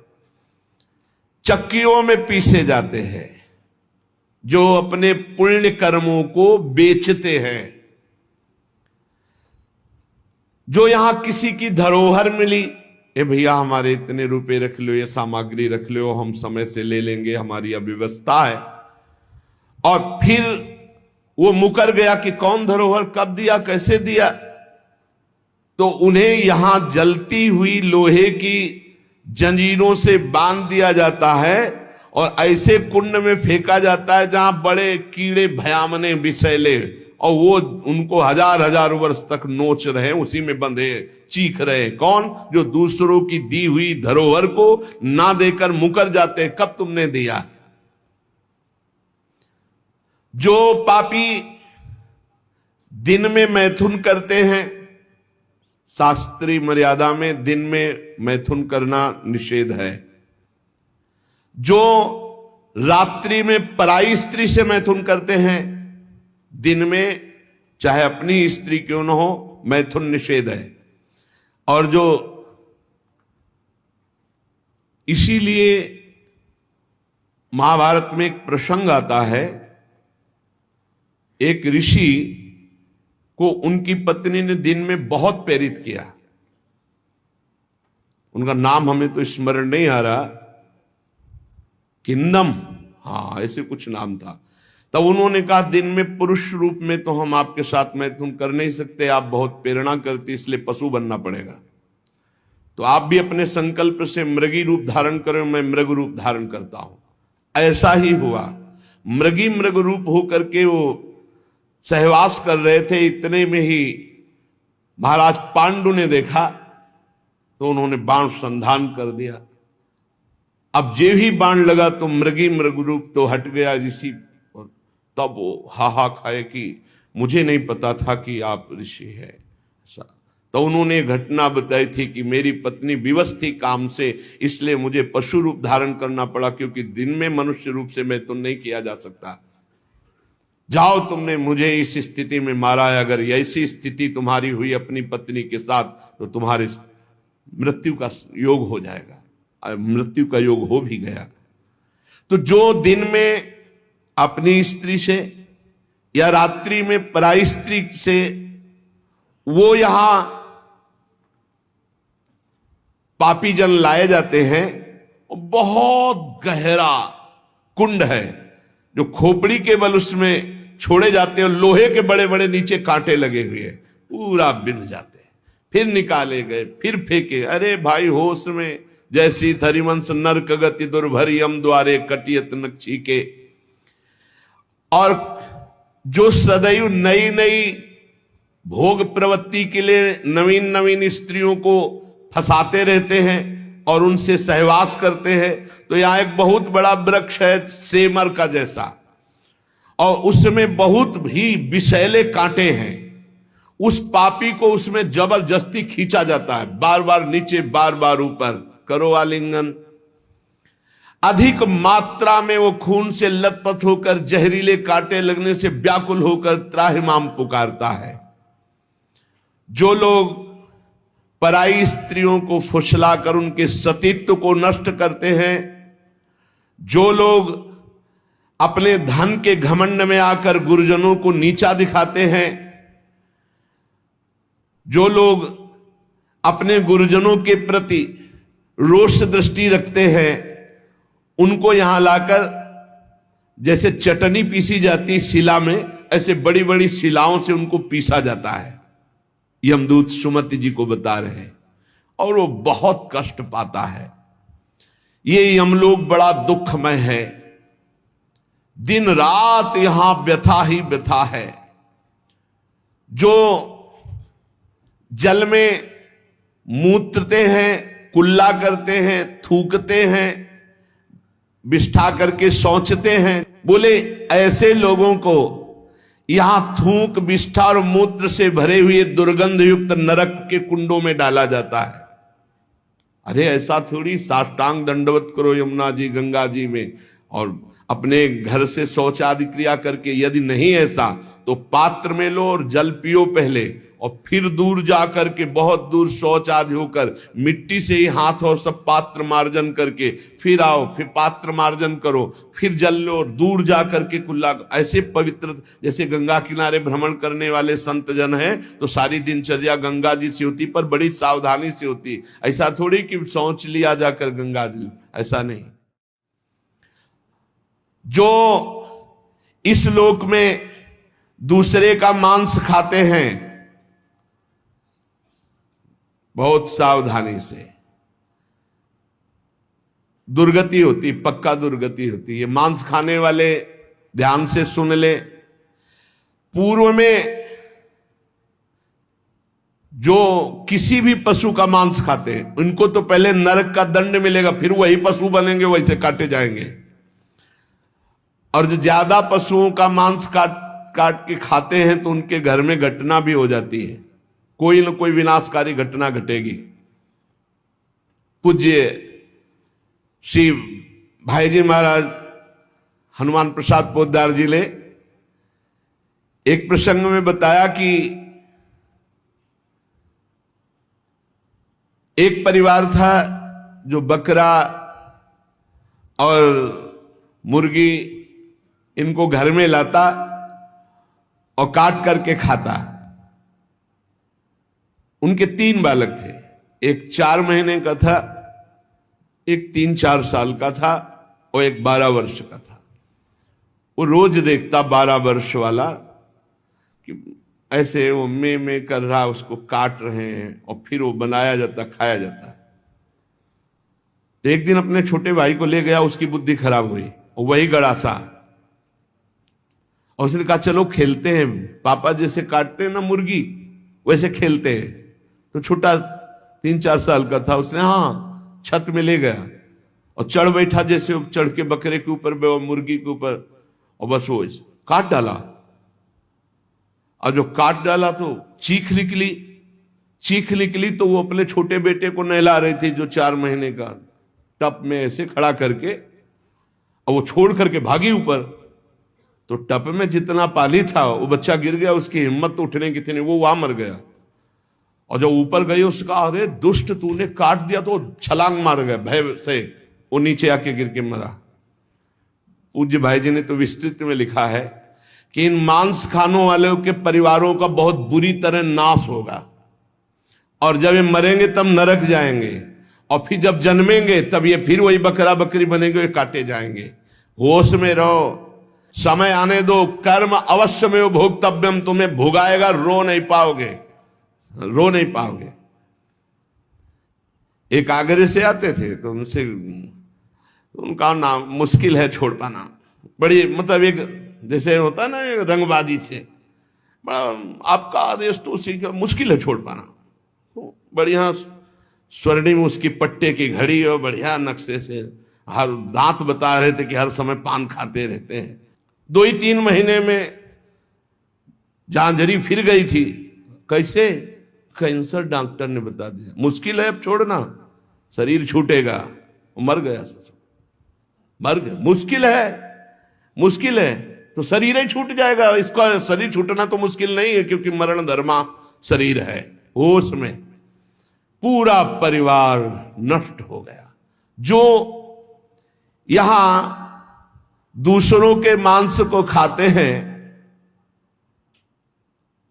चक्कियों में पीसे जाते हैं जो अपने पुण्य कर्मों को बेचते हैं। जो यहां किसी की धरोहर मिली, ए भैया हमारे इतने रुपए रख लो, ये सामग्री रख लो, हम समय से ले लेंगे, हमारी अव्यवस्था है, और फिर वो मुकर गया कि कौन धरोहर कब दिया कैसे दिया, तो उन्हें यहां जलती हुई लोहे की जंजीरों से बांध दिया जाता है और ऐसे कुंड में फेंका जाता है जहां बड़े कीड़े भयामने विषैले, और वो उनको हजार हजार वर्ष तक नोच रहे, उसी में बंधे चीख रहे। कौन? जो दूसरों की दी हुई धरोहर को ना देकर मुकर जाते, कब तुमने दिया। जो पापी दिन में मैथुन करते हैं, शास्त्रीय मर्यादा में दिन में मैथुन करना निषेध है। जो रात्रि में पराई स्त्री से मैथुन करते हैं, दिन में चाहे अपनी स्त्री क्यों न हो, मैथुन निषेध है। और जो इसीलिए महाभारत में एक प्रसंग आता है, एक ऋषि को उनकी पत्नी ने दिन में बहुत प्रेरित किया। उनका नाम हमें तो स्मरण नहीं आ रहा, किंदम, हाँ ऐसे कुछ नाम था। तब उन्होंने कहा दिन में पुरुष रूप में तो हम आपके साथ मैथुन कर नहीं सकते, आप बहुत प्रेरणा करती, इसलिए पशु बनना पड़ेगा। तो आप भी अपने संकल्प से मृगी रूप धारण करें, मैं मृग रूप धारण करता हूं। ऐसा ही हुआ, मृग रूप होकर के वो सहवास कर रहे थे। इतने में ही महाराज पांडु ने देखा तो उन्होंने बाण संधान कर दिया। अब जे ही बाण लगा तो मृग रूप तो हट गया ऋषि, और तब वो हा खाए कि मुझे नहीं पता था कि आप ऋषि है। तो उन्होंने घटना बताई थी कि मेरी पत्नी विवश थी काम से, इसलिए मुझे पशु रूप धारण करना पड़ा, क्योंकि दिन में मनुष्य रूप से मैं तो नहीं किया जा सकता। जाओ, तुमने मुझे इस स्थिति में मारा है, अगर ऐसी स्थिति तुम्हारी हुई अपनी पत्नी के साथ तो तुम्हारे मृत्यु का योग हो जाएगा। मृत्यु का योग हो भी गया। तो जो दिन में अपनी स्त्री से या रात्रि में पराई स्त्री से, वो यहां पापी जन लाए जाते हैं। बहुत गहरा कुंड है जो खोपड़ी के बल उसमें छोड़े जाते हैं, और लोहे के बड़े बड़े नीचे कांटे लगे हुए हैं, पूरा बिंध जाते हैं। फिर निकाले गए, फिर फेंके। अरे भाई होश में, जैसी थरिवंश नरक गति दुर्भरी हम द्वारे कटियत नक्षी के। और जो सदैव नई नई भोग प्रवृत्ति के लिए नवीन नवीन स्त्रियों को फंसाते रहते हैं और उनसे सहवास करते हैं, तो यहां एक बहुत बड़ा वृक्ष है सेमर का जैसा, और उसमें बहुत ही विषैले कांटे हैं। उस पापी को उसमें जबरदस्ती खींचा जाता है, बार बार नीचे बार बार ऊपर, करो आलिंगन। अधिक मात्रा में वो खून से लथपथ होकर, जहरीले कांटे लगने से व्याकुल होकर त्राहिमाम पुकारता है। जो लोग पराई स्त्रियों को फुसलाकर उनके सतीत्व को नष्ट करते हैं, जो लोग अपने धन के घमंड में आकर गुरुजनों को नीचा दिखाते हैं, जो लोग अपने गुरुजनों के प्रति रोष दृष्टि रखते हैं, उनको यहां लाकर जैसे चटनी पीसी जाती शिला में, ऐसे बड़ी बड़ी शिलाओं से उनको पीसा जाता है। यमदूत सुमति जी को बता रहे हैं, और वो बहुत कष्ट पाता है। ये यमलोक बड़ा दुखमय है, दिन रात यहां व्यथा ही व्यथा है। जो जल में मूत्रते हैं, कुल्ला करते हैं, थूकते हैं, विष्ठा करके सोचते हैं, बोले ऐसे लोगों को यहां थूक, विष्ठा और मूत्र से भरे हुए दुर्गंध युक्त नरक के कुंडों में डाला जाता है। अरे ऐसा थोड़ी साष्टांग दंडवत करो यमुना जी गंगा जी में और अपने घर से शौच आदि क्रिया करके, यदि नहीं ऐसा तो पात्र में लो और जल पियो पहले, और फिर दूर जा करके बहुत दूर शौच आदि होकर मिट्टी से ही हाथ और सब पात्र मार्जन करके फिर आओ, फिर पात्र मार्जन करो, फिर जल लो और दूर जा करके कुल्ला। ऐसे पवित्र, जैसे गंगा किनारे भ्रमण करने वाले संत जन हैं तो सारी दिनचर्या गंगा जी से होती, पर बड़ी सावधानी से होती। ऐसा थोड़ी कि शौच लिया जाकर गंगा जी, ऐसा नहीं। जो इस लोक में दूसरे का मांस खाते हैं, बहुत सावधानी से दुर्गति होती, पक्का दुर्गति होती है। मांस खाने वाले ध्यान से सुन ले, पूर्व में जो किसी भी पशु का मांस खाते हैं उनको तो पहले नरक का दंड मिलेगा, फिर वही पशु बनेंगे, वैसे काटे जाएंगे। और जो ज्यादा पशुओं का मांस काट के खाते हैं तो उनके घर में घटना भी हो जाती है, कोई न कोई विनाशकारी घटना घटेगी। पूज्य श्री भाईजी महाराज हनुमान प्रसाद पोद्दार जी ने एक प्रसंग में बताया कि एक परिवार था जो बकरा और मुर्गी इनको घर में लाता और काट करके खाता। उनके 3 बालक थे, एक 4 महीने का था, एक 3-4 साल का था और एक 12 वर्ष का था। वो रोज देखता 12 वर्ष वाला कि ऐसे वो में कर रहा, उसको काट रहे हैं और फिर वो बनाया जाता, खाया जाता। तो एक दिन अपने छोटे भाई को ले गया, उसकी बुद्धि खराब हुई, वही गड़ासा, और उसने कहा चलो खेलते हैं, पापा जैसे काटते हैं ना मुर्गी वैसे खेलते हैं। तो छोटा 3-4 साल का था, उसने हाँ छत में ले गया और चढ़ बैठा, जैसे चढ़ के बकरे के ऊपर मुर्गी के ऊपर, और बस वो काट डाला। और जो काट डाला तो चीख निकली तो वो अपने छोटे बेटे को नहला रही थी जो 4 महीने का, टप में ऐसे खड़ा करके, और वो छोड़ करके भागी ऊपर। तो टप में जितना पानी था वो बच्चा गिर गया, उसकी हिम्मत तो उठने की थी नहीं, वो वहां मर गया। और जब ऊपर गई उसका, अरे दुष्ट तूने काट दिया, तो छलांग मार गया भय से, वो नीचे आके गिर के मरा। पूज्य भाई जी ने तो विस्तृत में लिखा है कि इन मांस खानों वालों के परिवारों का बहुत बुरी तरह नाश होगा, और जब ये मरेंगे तब नरक जाएंगे, और फिर जब जन्मेंगे तब ये फिर वही बकरा बकरी बनेंगे, काटे जाएंगे। होश में रहो, समय आने दो, कर्म अवश्य में भोक्तव्यम, तुम्हें भुगाएगा, रो नहीं पाओगे। एक आगरे से आते थे तो उनसे, उनका नाम मुश्किल है छोड़ पाना, बड़ी मतलब एक जैसे होता है ना रंगबाजी से, बड़ा आपका आदेश तो उसी का मुश्किल है छोड़ पाना। तो बढ़िया स्वर्णिम उसकी पट्टे की घड़ी और बढ़िया नक्शे से, हर दांत बता रहे थे कि हर समय पान खाते रहते हैं। 2-3 महीने में झांझरी फिर गई थी। कैसे? कैंसर डॉक्टर ने बता दिया, मुश्किल है अब छोड़ना, शरीर छूटेगा। मर गया, मर गया। मुश्किल है तो शरीर ही छूट जाएगा, इसका शरीर छूटना तो मुश्किल नहीं है, क्योंकि मरण धर्मा शरीर है। होश में पूरा परिवार नष्ट हो गया। जो यहां दूसरों के मांस को खाते हैं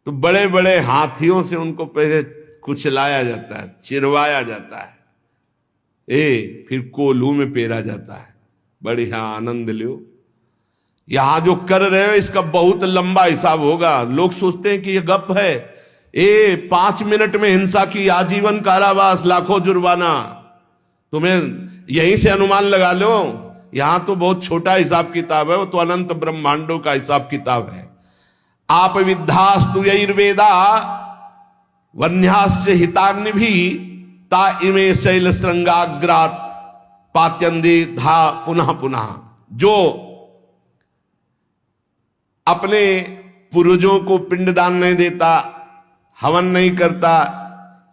तो बड़े बड़े हाथियों से उनको पहले कुचलाया जाता है, चिरवाया जाता है, फिर कोल्हू में पेरा जाता है। बढ़िया आनंद लो। यहां जो कर रहे हो इसका बहुत लंबा हिसाब होगा। लोग सोचते हैं कि ये गप है, 5 मिनट में हिंसा की आजीवन कारावास, लाखों जुर्माना। तुम्हें यहीं से अनुमान लगा लो, यहां तो बहुत छोटा हिसाब किताब है, वो तो अनंत ब्रह्मांडों का हिसाब किताब है। आप विद्धास्तु यैर्वेदा वन्याश्च हिताग्नि भी ता इमे शैल श्रृंगाग्रात पात्यंदी धा पुनः पुनः। जो अपने पूर्वजों को पिंडदान नहीं देता, हवन नहीं करता,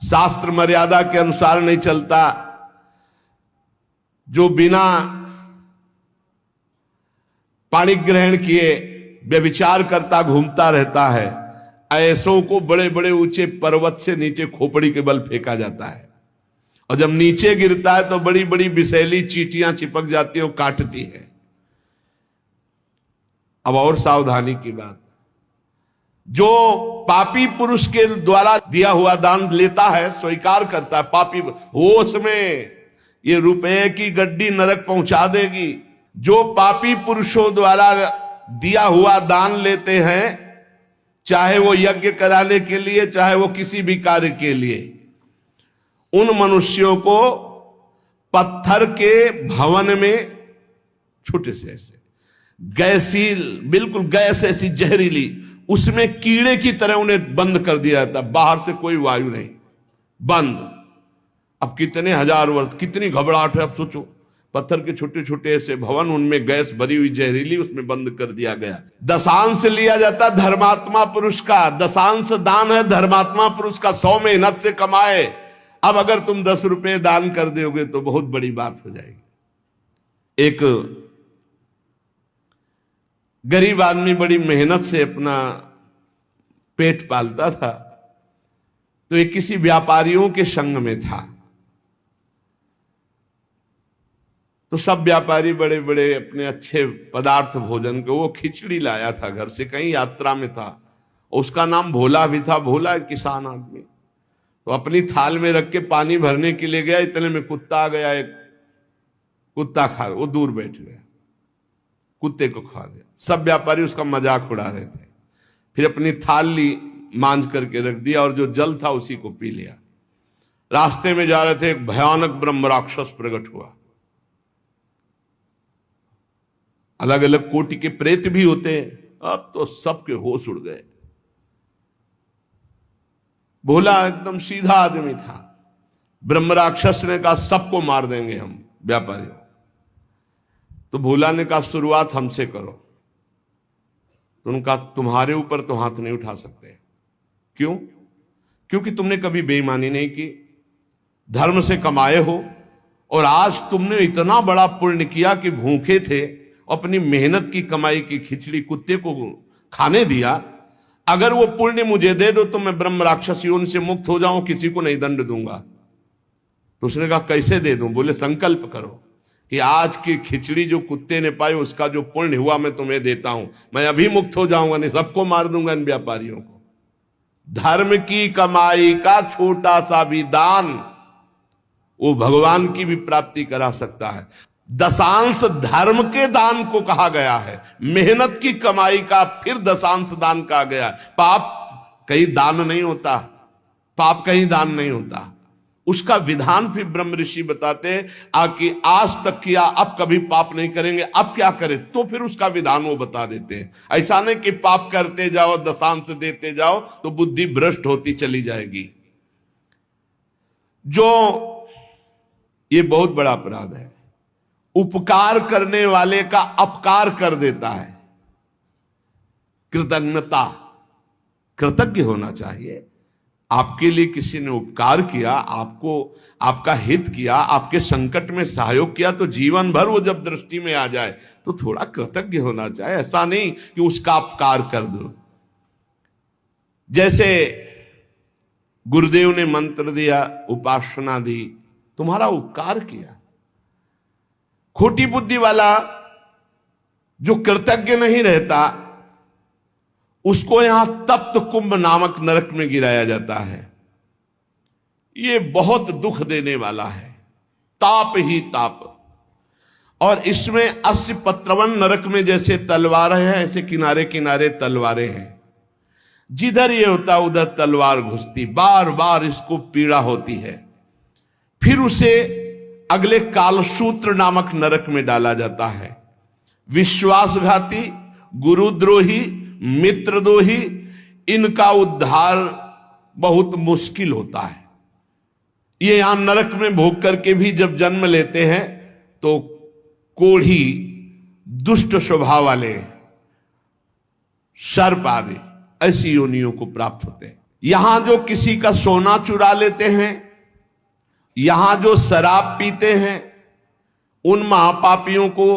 शास्त्र मर्यादा के अनुसार नहीं चलता, जो बिना पाणी ग्रहण किए व्यभिचार करता घूमता रहता है, ऐसों को बड़े बड़े ऊंचे पर्वत से नीचे खोपड़ी के बल फेंका जाता है, और जब नीचे गिरता है तो बड़ी बड़ी विषैली चींटियां चिपक जाती है और काटती है। अब और सावधानी की बात, जो पापी पुरुष के द्वारा दिया हुआ दान लेता है, स्वीकार करता है, पापी होश में ये रुपए की गड्डी नरक पहुंचा देगी। जो पापी पुरुषों द्वारा दिया हुआ दान लेते हैं, चाहे वो यज्ञ कराने के लिए, चाहे वो किसी भी कार्य के लिए, उन मनुष्यों को पत्थर के भवन में छोटे से ऐसे गैसील, बिल्कुल गैस ऐसी जहरीली, उसमें कीड़े की तरह उन्हें बंद कर दिया जाता, बाहर से कोई वायु नहीं, बंद। अब कितने हजार वर्ष, कितनी घबराहट है। अब सोचो, पत्थर के छोटे छोटे ऐसे भवन, उनमें गैस भरी हुई जहरीली, उसमें बंद कर दिया गया। दशांश लिया जाता धर्मात्मा पुरुष का, दशांश दान है धर्मात्मा पुरुष का, 100 मेहनत से कमाए। अब अगर तुम 10 रुपए दान कर दोगे तो बहुत बड़ी बात हो जाएगी। एक गरीब आदमी बड़ी मेहनत से अपना पेट पालता था, तो एक किसी व्यापारियों के संग में था। तो सब व्यापारी बड़े बड़े अपने अच्छे पदार्थ भोजन के, वो खिचड़ी लाया था घर से, कहीं यात्रा में था, उसका नाम भोला भी था। भोला एक किसान आदमी, तो अपनी थाल में रख के पानी भरने के लिए गया, इतने में कुत्ता आ गया। एक कुत्ता खा, वो दूर बैठ गया, कुत्ते को खा गया। सब व्यापारी उसका मजाक उड़ा रहे थे। फिर अपनी थाल ली, मांझ करके रख दिया, और जो जल था उसी को पी लिया। रास्ते में जा रहे थे, एक भयानक ब्रह्म राक्षस प्रकट हुआ। अलग अलग कोटि के प्रेत भी होते हैं, अब तो सबके होश उड़ गए। भोला एकदम सीधा आदमी था। ब्रह्म राक्षस ने कहा सबको मार देंगे हम व्यापारियों। तो भोला ने कहा शुरुआत हमसे करो। तो उनका तुम्हारे ऊपर तो हाथ नहीं उठा सकते। क्यों? क्योंकि तुमने कभी बेईमानी नहीं की, धर्म से कमाए हो, और आज तुमने इतना बड़ा पुण्य किया कि भूखे थे, अपनी मेहनत की कमाई की खिचड़ी कुत्ते को खाने दिया। अगर वो पुण्य मुझे दे दो तो मैं ब्रह्म राक्षस योनि से मुक्त हो जाऊं, किसी को नहीं दंड दूंगा। तो उसने कहा कैसे दे दूं? बोले संकल्प करो कि आज की खिचड़ी जो कुत्ते ने पाई, उसका जो पुण्य हुआ मैं तुम्हें देता हूं, मैं अभी मुक्त हो जाऊंगा, नहीं सबको मार दूंगा इन व्यापारियों को। धर्म की कमाई का छोटा सा भी दान वो भगवान की भी प्राप्ति करा सकता है। दशांश धर्म के दान को कहा गया है, मेहनत की कमाई का फिर दशांश दान कहा गया। पाप कहीं दान नहीं होता, पाप कहीं दान नहीं होता, उसका विधान फिर ब्रह्म ऋषि बताते हैं कि आज तक किया, अब कभी पाप नहीं करेंगे, अब क्या करें, तो फिर उसका विधान वो बता देते हैं। ऐसा नहीं कि पाप करते जाओ, दशांश देते जाओ तो बुद्धि भ्रष्ट होती चली जाएगी। जो ये बहुत बड़ा अपराध है, उपकार करने वाले का अपकार कर देता है। कृतज्ञता, कृतज्ञ होना चाहिए। आपके लिए किसी ने उपकार किया, आपको आपका हित किया, आपके संकट में सहयोग किया, तो जीवन भर वो जब दृष्टि में आ जाए तो थोड़ा कृतज्ञ होना चाहिए। ऐसा नहीं कि उसका अपकार कर दो। जैसे गुरुदेव ने मंत्र दिया, उपासना दी, तुम्हारा उपकार किया। खोटी बुद्धि वाला जो कृतज्ञ नहीं रहता, उसको यहां तप्त कुंभ नामक नरक में गिराया जाता है। ये बहुत दुख देने वाला है, ताप ही ताप। और इसमें 80 पत्रवन नरक में जैसे तलवारें हैं, ऐसे किनारे किनारे तलवारें हैं। जिधर ये होता उधर तलवार घुसती, बार बार इसको पीड़ा होती है। फिर उसे अगले कालसूत्र नामक नरक में डाला जाता है। विश्वासघाती, गुरुद्रोही, मित्रद्रोही, इनका उद्धार बहुत मुश्किल होता है। ये यहां नरक में भोग करके भी जब जन्म लेते हैं तो कोढ़ी, दुष्ट स्वभाव वाले, सर्प आदि ऐसी योनियों को प्राप्त होते हैं। यहां जो किसी का सोना चुरा लेते हैं, यहां जो शराब पीते हैं, उन महापापियों को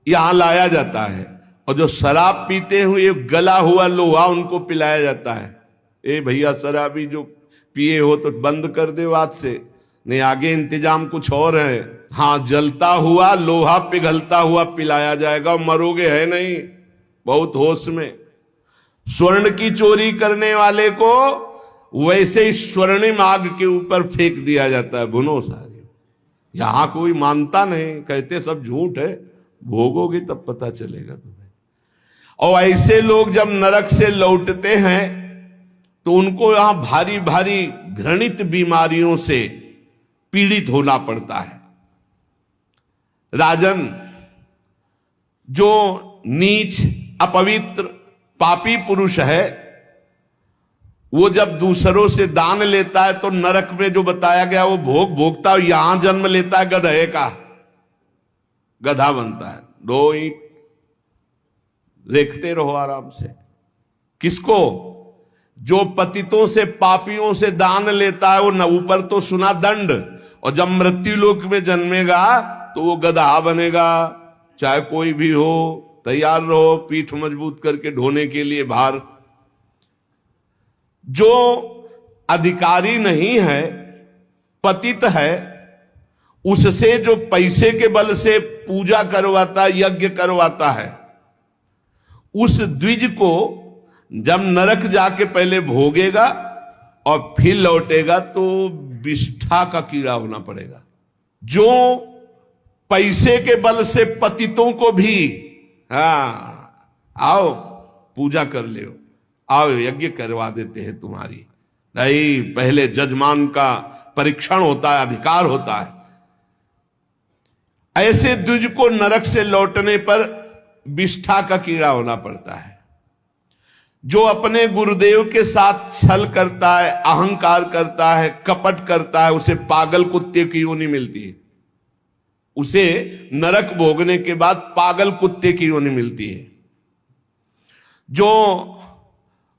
यहां लाया जाता है, और जो शराब पीते हुए गला हुआ लोहा उनको पिलाया जाता है। ए भैया, शराबी जो पिए हो तो बंद कर दे आज से, नहीं आगे इंतजाम कुछ और है। हाँ, जलता हुआ लोहा पिघलता हुआ पिलाया जाएगा, मरोगे है नहीं, बहुत होश में। स्वर्ण की चोरी करने वाले को वैसे ही स्वर्णिम आग के ऊपर फेंक दिया जाता है, भुनो सारी। यहां कोई मानता नहीं, कहते सब झूठ है, भोगोगे तब पता चलेगा तुम्हें। और ऐसे लोग जब नरक से लौटते हैं तो उनको यहां भारी भारी घृणित बीमारियों से पीड़ित होना पड़ता है। राजन, जो नीच, अपवित्र, पापी पुरुष है, वो जब दूसरों से दान लेता है तो नरक में जो बताया गया वो भोग भोगता है। यहां जन्म लेता है गधे का, गधा बनता है। 2 ईंट देखते रहो आराम से। किसको? जो पतितों से, पापियों से दान लेता है, वो न ऊपर तो सुना दंड, और जब मृत्यु लोक में जन्मेगा तो वो गधा बनेगा। चाहे कोई भी हो, तैयार रहो पीठ मजबूत करके ढोने के लिए भार। जो अधिकारी नहीं है, पतित है, उससे जो पैसे के बल से पूजा करवाता, यज्ञ करवाता है, उस द्विज को जब नरक जाके पहले भोगेगा और फिर लौटेगा तो विष्ठा का कीड़ा होना पड़ेगा। जो पैसे के बल से पतितों को भी, हाँ आओ पूजा कर ले, आओ यज्ञ करवा देते हैं तुम्हारी, नहीं, पहले जजमान का परीक्षण होता है, अधिकार होता है। ऐसे द्विज को नरक से लौटने पर विष्ठा का कीड़ा होना पड़ता है। जो अपने गुरुदेव के साथ छल करता है, अहंकार करता है, कपट करता है, उसे पागल कुत्ते की योनि मिलती है। उसे नरक भोगने के बाद पागल कुत्ते की योनि मिलती है। जो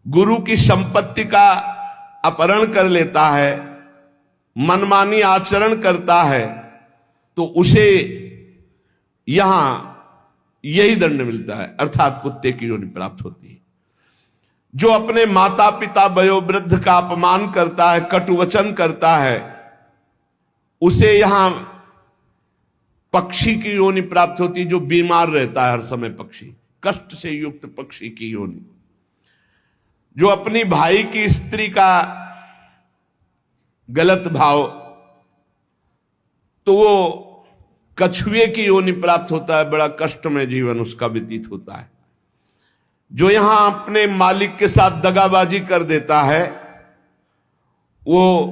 गुरु की संपत्ति का अपहरण कर लेता है, मनमानी आचरण करता है, तो उसे यहां यही दंड मिलता है, अर्थात कुत्ते की योनि प्राप्त होती है। जो अपने माता पिता वयोवृद्ध का अपमान करता है, कटुवचन करता है, उसे यहां पक्षी की योनि प्राप्त होती है। जो बीमार रहता है हर समय, पक्षी, कष्ट से युक्त पक्षी की योनि। जो अपनी भाई की स्त्री का गलत भाव, तो वो कछुए की योनि प्राप्त होता है, बड़ा कष्ट में जीवन उसका व्यतीत होता है। जो यहां अपने मालिक के साथ दगाबाजी कर देता है, वो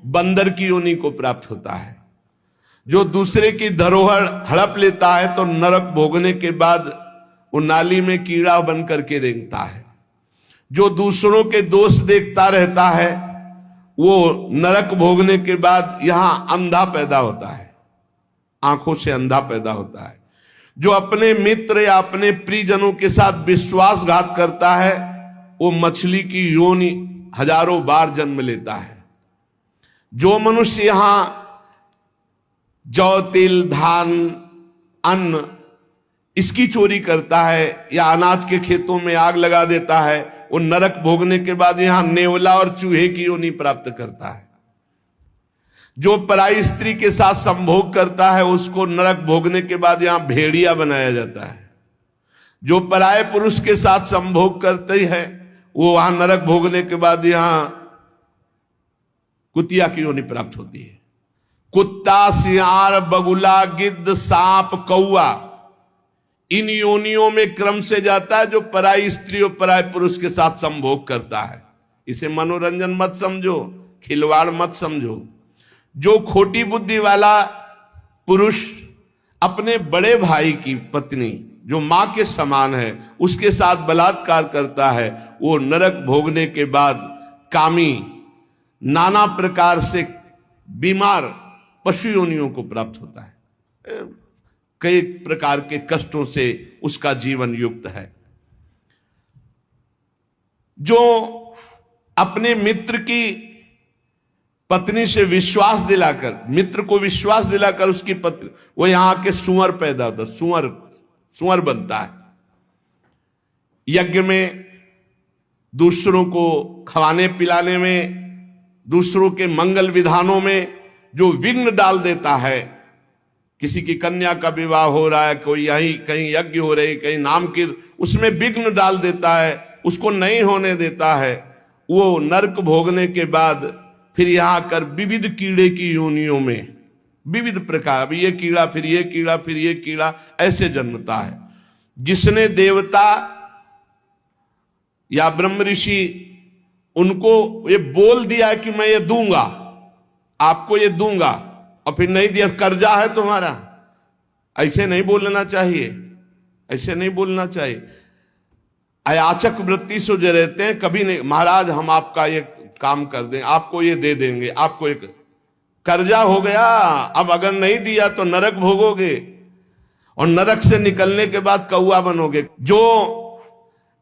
बंदर की योनि को प्राप्त होता है। जो दूसरे की धरोहर हड़प लेता है तो नरक भोगने के बाद वो नाली में कीड़ा बन करके रेंगता है। जो दूसरों के दोष देखता रहता है, वो नरक भोगने के बाद यहां अंधा पैदा होता है, आंखों से अंधा पैदा होता है। जो अपने मित्र या अपने प्रियजनों के साथ विश्वासघात करता है, वो मछली की योनि हजारों बार जन्म लेता है। जो मनुष्य यहां जौ, तिल, धान, अन्न इसकी चोरी करता है या अनाज के खेतों में आग लगा देता है, वो नरक भोगने के बाद यहां नेवला और चूहे की योनि प्राप्त करता है। जो पराई स्त्री के साथ संभोग करता है, उसको नरक भोगने के बाद यहां भेड़िया बनाया जाता है। जो पराये पुरुष के साथ संभोग करते हैं, वो वहां नरक भोगने के बाद यहां कुतिया की योनि प्राप्त होती है। कुत्ता, सियार, बगुला, गिद्ध, सांप, कौआ, इन योनियों में क्रम से जाता है जो पराई स्त्री और पराय पुरुष के साथ संभोग करता है। इसे मनोरंजन मत समझो, खिलवाड़ मत समझो। जो खोटी बुद्धि वाला पुरुष अपने बड़े भाई की पत्नी, जो मां के समान है, उसके साथ बलात्कार करता है, वो नरक भोगने के बाद कामी, नाना प्रकार से बीमार पशु योनियों को प्राप्त होता है। कई प्रकार के कष्टों से उसका जीवन युक्त है। जो अपने मित्र की पत्नी से विश्वास दिलाकर, मित्र को विश्वास दिलाकर उसकी पत्नी, वो यहां के सुअर पैदा होता, सुअर बनता है। यज्ञ में, दूसरों को खवाने पिलाने में, दूसरों के मंगल विधानों में जो विघ्न डाल देता है, किसी की कन्या का विवाह हो रहा है, कोई यहीं कहीं यज्ञ हो रही, कहीं नाम की, उसमें विघ्न डाल देता है, उसको नहीं होने देता है, वो नरक भोगने के बाद फिर यहां कर विविध कीड़े की योनियों में, विविध प्रकार, अब ये कीड़ा, फिर ये कीड़ा, फिर ये कीड़ा, ऐसे जन्मता है। जिसने देवता या ब्रह्म ऋषि उनको ये बोल दिया कि मैं ये दूंगा, आपको ये दूंगा, और फिर नहीं दिया, कर्जा है तुम्हारा, ऐसे नहीं बोलना चाहिए, ऐसे नहीं बोलना चाहिए। अयाचक वृत्ति से जो रहते हैं, कभी नहीं, महाराज हम आपका ये काम कर दें, आपको ये दे देंगे, आपको एक कर्जा हो गया, अब अगर नहीं दिया तो नरक भोगोगे, और नरक से निकलने के बाद कौआ बनोगे। जो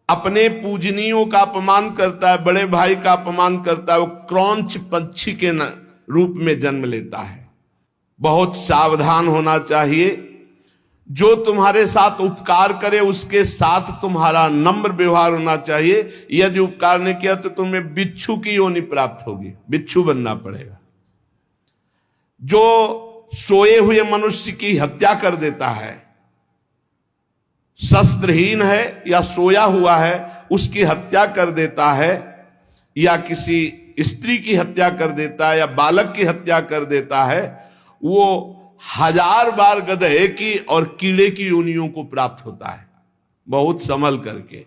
अपने पूजनियों का अपमान करता है, बड़े भाई का अपमान करता है, वो क्रौंच पक्षी के रूप में जन्म लेता है। बहुत सावधान होना चाहिए। जो तुम्हारे साथ उपकार करे उसके साथ तुम्हारा नम्र व्यवहार होना चाहिए। यदि उपकार नहीं किया तो तुम्हें बिच्छू की योनि प्राप्त होगी, बिच्छू बनना पड़ेगा। जो सोए हुए मनुष्य की हत्या कर देता है, शस्त्रहीन है या सोया हुआ है, उसकी हत्या कर देता है, या किसी स्त्री की हत्या कर देता है, या बालक की हत्या कर देता है, वो 1000 बार गधे की और कीड़े की योनियों को प्राप्त होता है, बहुत संभल करके।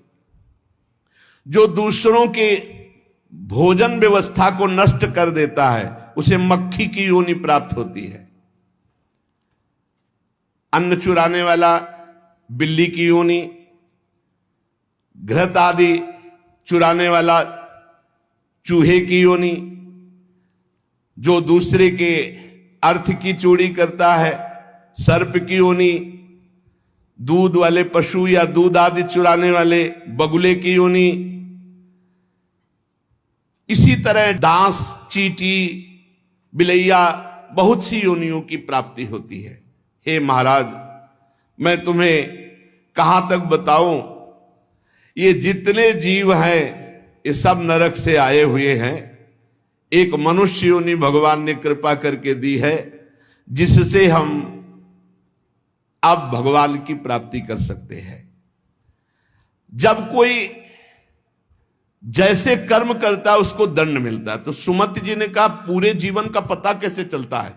जो दूसरों के भोजन व्यवस्था को नष्ट कर देता है, उसे मक्खी की योनि प्राप्त होती है। अन्न चुराने वाला बिल्ली की योनि, घृत आदि चुराने वाला चूहे की योनि, जो दूसरे के अर्थ की चोरी करता है सर्प की योनि, दूध वाले पशु या दूध आदि चुराने वाले बगुले की योनि, इसी तरह डांस, चींटी, बिलैया, बहुत सी योनियों की प्राप्ति होती है। हे महाराज, मैं तुम्हें कहां तक बताऊं, ये जितने जीव हैं ये सब नरक से आए हुए हैं। एक मनुष्य योनि भगवान ने कृपा करके दी है, जिससे हम अब भगवान की प्राप्ति कर सकते हैं। जब कोई जैसे कर्म करता है उसको दंड मिलता है। तो सुमति जी ने कहा, पूरे जीवन का पता कैसे चलता है?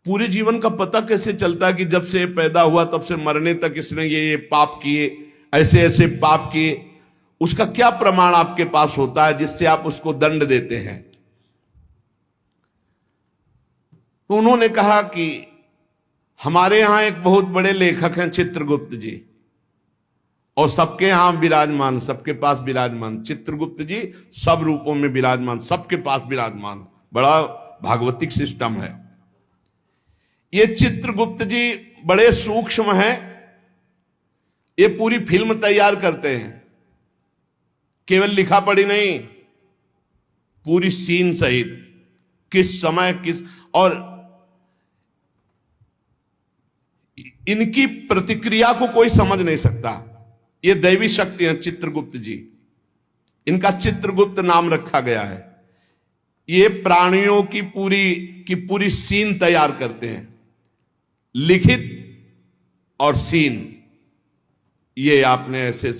पूरे जीवन का पता कैसे चलता है कि जब से पैदा हुआ तब से मरने तक इसने ये पाप किए, ऐसे ऐसे पाप किए? उसका क्या प्रमाण आपके पास होता है जिससे आप उसको दंड देते हैं? तो उन्होंने कहा कि हमारे यहां एक बहुत बड़े लेखक हैं चित्रगुप्त जी, और सबके यहां विराजमान, सबके पास विराजमान। चित्रगुप्त जी सब रूपों में विराजमान, सबके पास विराजमान, बड़ा भागवतिक सिस्टम है। ये चित्रगुप्त जी बड़े सूक्ष्म हैं, ये पूरी फिल्म तैयार करते हैं, केवल लिखा पढ़ी नहीं, पूरी सीन सहित, किस समय किस, और इनकी प्रतिक्रिया को कोई समझ नहीं सकता। ये दैवी शक्ति है चित्रगुप्त जी, इनका चित्रगुप्त नाम रखा गया है। ये प्राणियों की पूरी सीन तैयार करते हैं, लिखित और सीन। ये आपने ऐसे,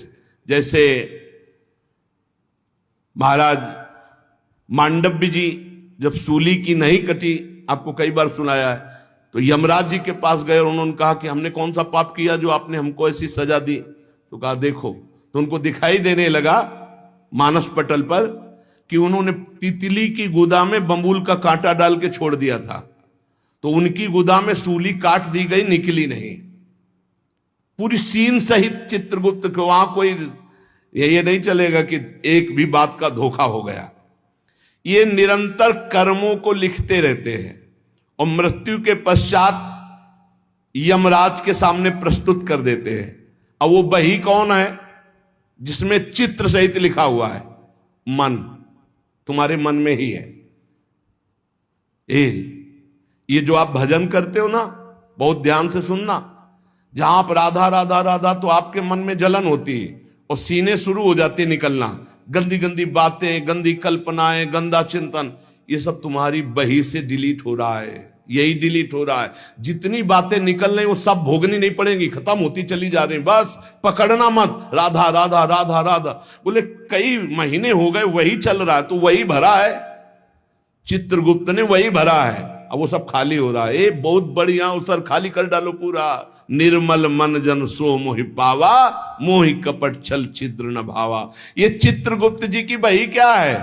जैसे महाराज मांडव्य जी जब सूली की नहीं कटी, आपको कई बार सुनाया है, तो यमराज जी के पास गए और उन्होंने कहा कि हमने कौन सा पाप किया जो आपने हमको ऐसी सजा दी? तो कहा देखो, तो उनको दिखाई देने लगा मानस पटल पर कि उन्होंने तितली की गुदा में बंबूल का कांटा डाल के छोड़ दिया था, तो उनकी गुदा में सूली काट दी गई, निकली नहीं। पूरी सीन सहित चित्रगुप्त को, वहां कोई ये नहीं चलेगा कि एक भी बात का धोखा हो गया। ये निरंतर कर्मों को लिखते रहते हैं और मृत्यु के पश्चात यमराज के सामने प्रस्तुत कर देते हैं। अब वो बही कौन है? जिसमें चित्र सहित लिखा हुआ है। मन तुम्हारे मन में ही है। ये जो आप भजन करते हो ना, बहुत ध्यान से सुनना, जहां आप राधा राधा राधा तो आपके मन में जलन होती है और सीने शुरू हो जाती है निकलना, गंदी गंदी बातें, गंदी कल्पनाएं, गंदा चिंतन, ये सब तुम्हारी बही से डिलीट हो रहा है। यही डिलीट हो रहा है। जितनी बातें निकल रही वो सब भोगनी नहीं पड़ेंगी, खत्म होती चली जा रही। बस पकड़ना मत, राधा राधा राधा राधा। बोले कई महीने हो गए वही चल रहा है, तो वही भरा है, चित्रगुप्त ने वही भरा है। अब वो सब खाली हो रहा है। बहुत बढ़िया, उसर खाली कर डालो पूरा। निर्मल मन जन सो मोहि पावा, मोहि कपट छल छिद्र न भावा। ये चित्रगुप्त जी की बही क्या है?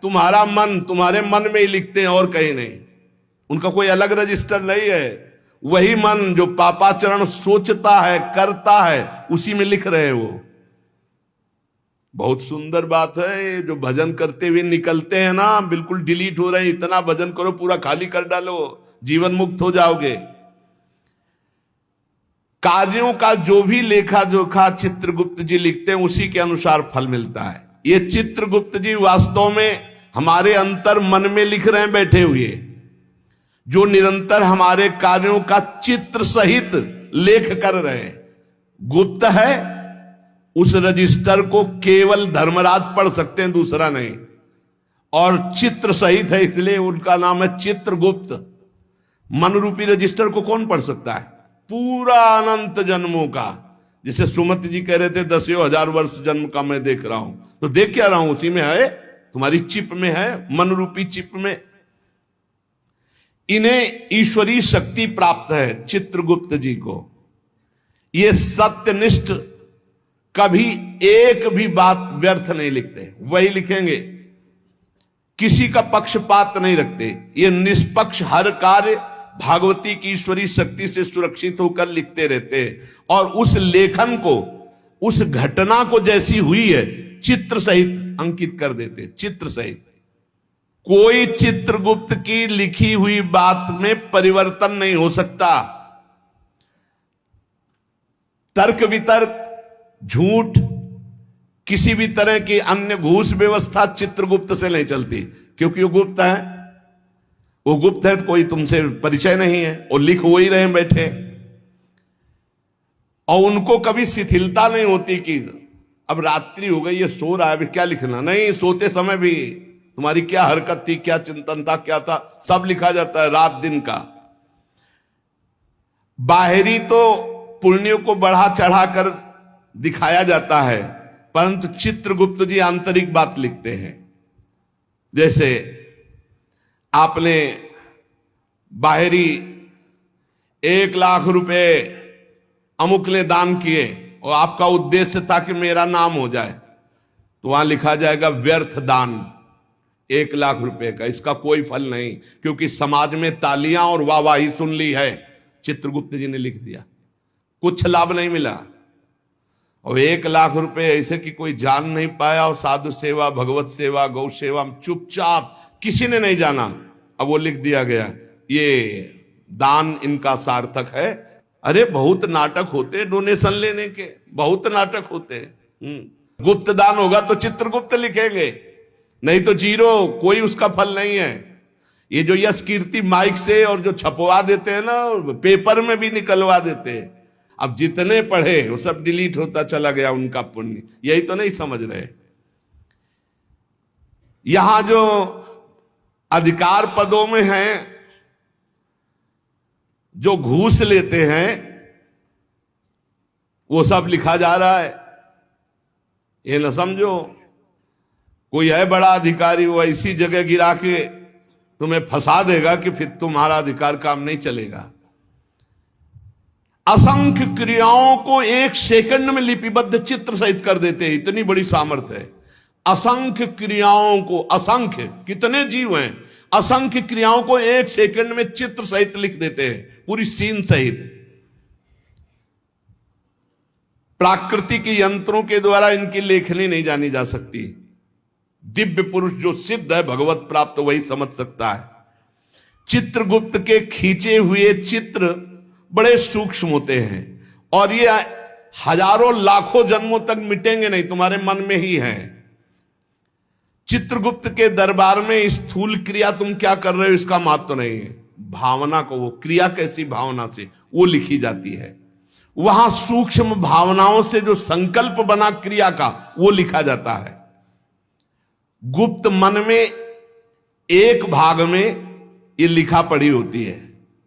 तुम्हारा मन, तुम्हारे मन में ही लिखते हैं और कहीं नहीं। उनका कोई अलग रजिस्टर नहीं है। वही मन जो पापाचरण सोचता है, करता है, उसी में लिख रहे हैं वो। बहुत सुंदर बात है। जो भजन करते हुए निकलते हैं ना, बिल्कुल डिलीट हो रहे हैं। इतना भजन करो, पूरा खाली कर डालो, जीवन मुक्त हो जाओगे। कार्यों का जो भी लेखा जोखा चित्रगुप्त जी लिखते हैं, उसी के अनुसार फल मिलता है। ये चित्रगुप्त जी वास्तव में हमारे अंतर मन में लिख रहे हैं बैठे हुए, जो निरंतर हमारे कार्यों का चित्र सहित लेख कर रहे हैं। गुप्त है, उस रजिस्टर को केवल धर्मराज पढ़ सकते हैं, दूसरा नहीं। और चित्र सहित है, इसलिए उनका नाम है चित्रगुप्त। मन रूपी रजिस्टर को कौन पढ़ सकता है? पूरा अनंत जन्मों का। जिसे सुमति जी कह रहे थे 10,000 वर्ष जन्म का मैं देख रहा हूं, तो देख क्या रहा हूं? उसी में है, तुम्हारी चिप में है, मन रूपी चिप में। इन्हें ईश्वरीय शक्ति प्राप्त है चित्रगुप्त जी को। ये सत्यनिष्ठ, कभी एक भी बात व्यर्थ नहीं लिखते, वही लिखेंगे। किसी का पक्षपात नहीं रखते। ये निष्पक्ष हर कार्य भागवती की ईश्वरीय शक्ति से सुरक्षित होकर लिखते रहते हैं। और उस लेखन को, उस घटना को जैसी हुई है, चित्र सहित अंकित कर देते, चित्र सहित। कोई चित्रगुप्त की लिखी हुई बात में परिवर्तन नहीं हो सकता। तर्क वितर्क, झूठ, किसी भी तरह की अन्य घूस व्यवस्था चित्रगुप्त से नहीं चलती, क्योंकि वो गुप्त है। वो गुप्त है तो कोई तुमसे परिचय नहीं है, और लिख वो ही रहे बैठे। और उनको कभी शिथिलता नहीं होती कि अब रात्रि हो गई, ये सो रहा है, अभी क्या लिखना। नहीं, सोते समय भी तुम्हारी क्या हरकत थी, क्या चिंतन था, क्या था, सब लिखा जाता है, रात दिन का। बाहरी तो पुण्यों को बढ़ा चढ़ा कर दिखाया जाता है, परंतु चित्रगुप्त जी आंतरिक बात लिखते हैं। जैसे आपने बाहरी 1 लाख रुपए अमुक ने दान किए और आपका उद्देश्य था कि मेरा नाम हो जाए, तो वहां लिखा जाएगा व्यर्थ दान 1 लाख रुपए का। इसका कोई फल नहीं, क्योंकि समाज में तालियां और वाहवाही सुन ली है। चित्रगुप्त जी ने लिख दिया, कुछ लाभ नहीं मिला। और 1 लाख रुपए ऐसे कि कोई जान नहीं पाया, और साधु सेवा, भगवत सेवा, गौ सेवा चुपचाप, किसी ने नहीं जाना। अब वो लिख दिया गया, ये दान इनका सार्थक है। अरे बहुत नाटक होते डोनेशन लेने के, बहुत नाटक होते। गुप्त दान होगा तो चित्रगुप्त लिखेंगे, नहीं तो जीरो, कोई उसका फल नहीं है। ये जो यश कीर्ति माइक से और जो छपवा देते हैं ना, पेपर में भी निकलवा देते हैं, अब जितने पढ़े वो सब डिलीट होता चला गया उनका पुण्य। यही तो नहीं समझ रहे। यहां जो अधिकार पदों में हैं, जो घूस लेते हैं, वो सब लिखा जा रहा है। ये न समझो कोई है बड़ा अधिकारी, वो ऐसी जगह गिरा के तुम्हें फंसा देगा कि फिर तुम्हारा अधिकार काम नहीं चलेगा। असंख्य क्रियाओं को 1 सेकंड में लिपिबद्ध चित्र सहित कर देते हैं, इतनी बड़ी सामर्थ्य है। असंख्य क्रियाओं को, असंख्य, कितने जीव हैं, असंख्य क्रियाओं को 1 सेकंड में चित्र सहित लिख देते हैं, पूरी सीन सहित। प्राकृतिक यंत्रों के द्वारा इनकी लेखनी नहीं जानी जा सकती। दिव्य पुरुष जो सिद्ध है, भगवत प्राप्त, वही समझ सकता है। चित्रगुप्त के खींचे हुए चित्र बड़े सूक्ष्म होते हैं, और ये हजारों लाखों जन्मों तक मिटेंगे नहीं, तुम्हारे मन में ही है। चित्रगुप्त के दरबार में स्थूल क्रिया तुम क्या कर रहे हो इसका महत्व नहीं है, भावना को, वो क्रिया कैसी भावना से वो लिखी जाती है। वहां सूक्ष्म भावनाओं से जो संकल्प बना क्रिया का वो लिखा जाता है। गुप्त मन में एक भाग में ये लिखा पड़ी होती है,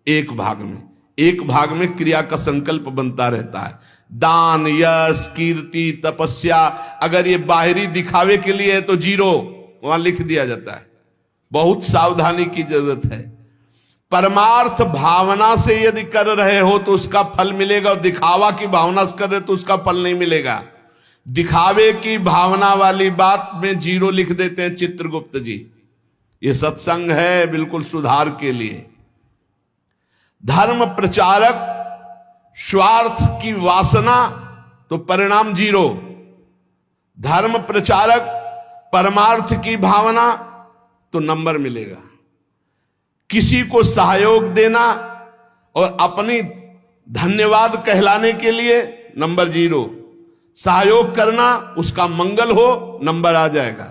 एक भाग में क्रिया का संकल्प बनता रहता है। दान, यश, कीर्ति, तपस्या, अगर ये बाहरी दिखावे के लिए है तो 0 वहां लिख दिया जाता है। बहुत सावधानी की जरूरत है। परमार्थ भावना से यदि कर रहे हो तो उसका फल मिलेगा, और दिखावा की भावना से कर रहे हो तो उसका फल नहीं मिलेगा। दिखावे की भावना वाली बात में 0 लिख देते हैं चित्रगुप्त जी। ये सत्संग है बिल्कुल सुधार के लिए। धर्म प्रचारक स्वार्थ की वासना तो परिणाम 0। धर्म प्रचारक परमार्थ की भावना तो नंबर मिलेगा। किसी को सहयोग देना और अपनी धन्यवाद कहलाने के लिए नंबर 0। सहयोग करना, उसका मंगल हो, नंबर आ जाएगा।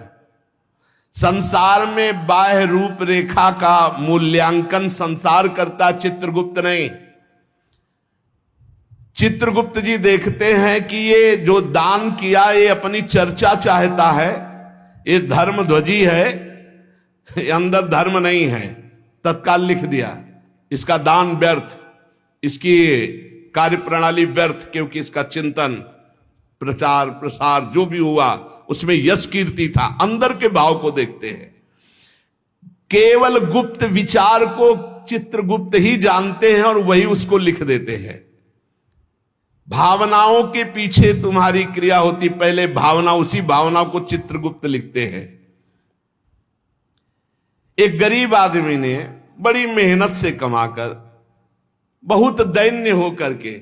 संसार में बाह्य रूप रेखा का मूल्यांकन संसार करता, चित्रगुप्त नहीं। चित्रगुप्त जी देखते हैं कि ये जो दान किया ये अपनी चर्चा चाहता है, ये धर्म ध्वजी है, ये अंदर धर्म नहीं है। तत्काल लिख दिया इसका दान व्यर्थ, इसकी कार्यप्रणाली व्यर्थ, क्योंकि इसका चिंतन, प्रचार प्रसार जो भी हुआ उसमें यश कीर्ति था। अंदर के भाव को देखते हैं। केवल गुप्त विचार को चित्रगुप्त ही जानते हैं और वही उसको लिख देते हैं। भावनाओं के पीछे तुम्हारी क्रिया होती, पहले भावना, उसी भावना को चित्रगुप्त लिखते हैं। एक गरीब आदमी ने बड़ी मेहनत से कमाकर, बहुत दैन्य होकर के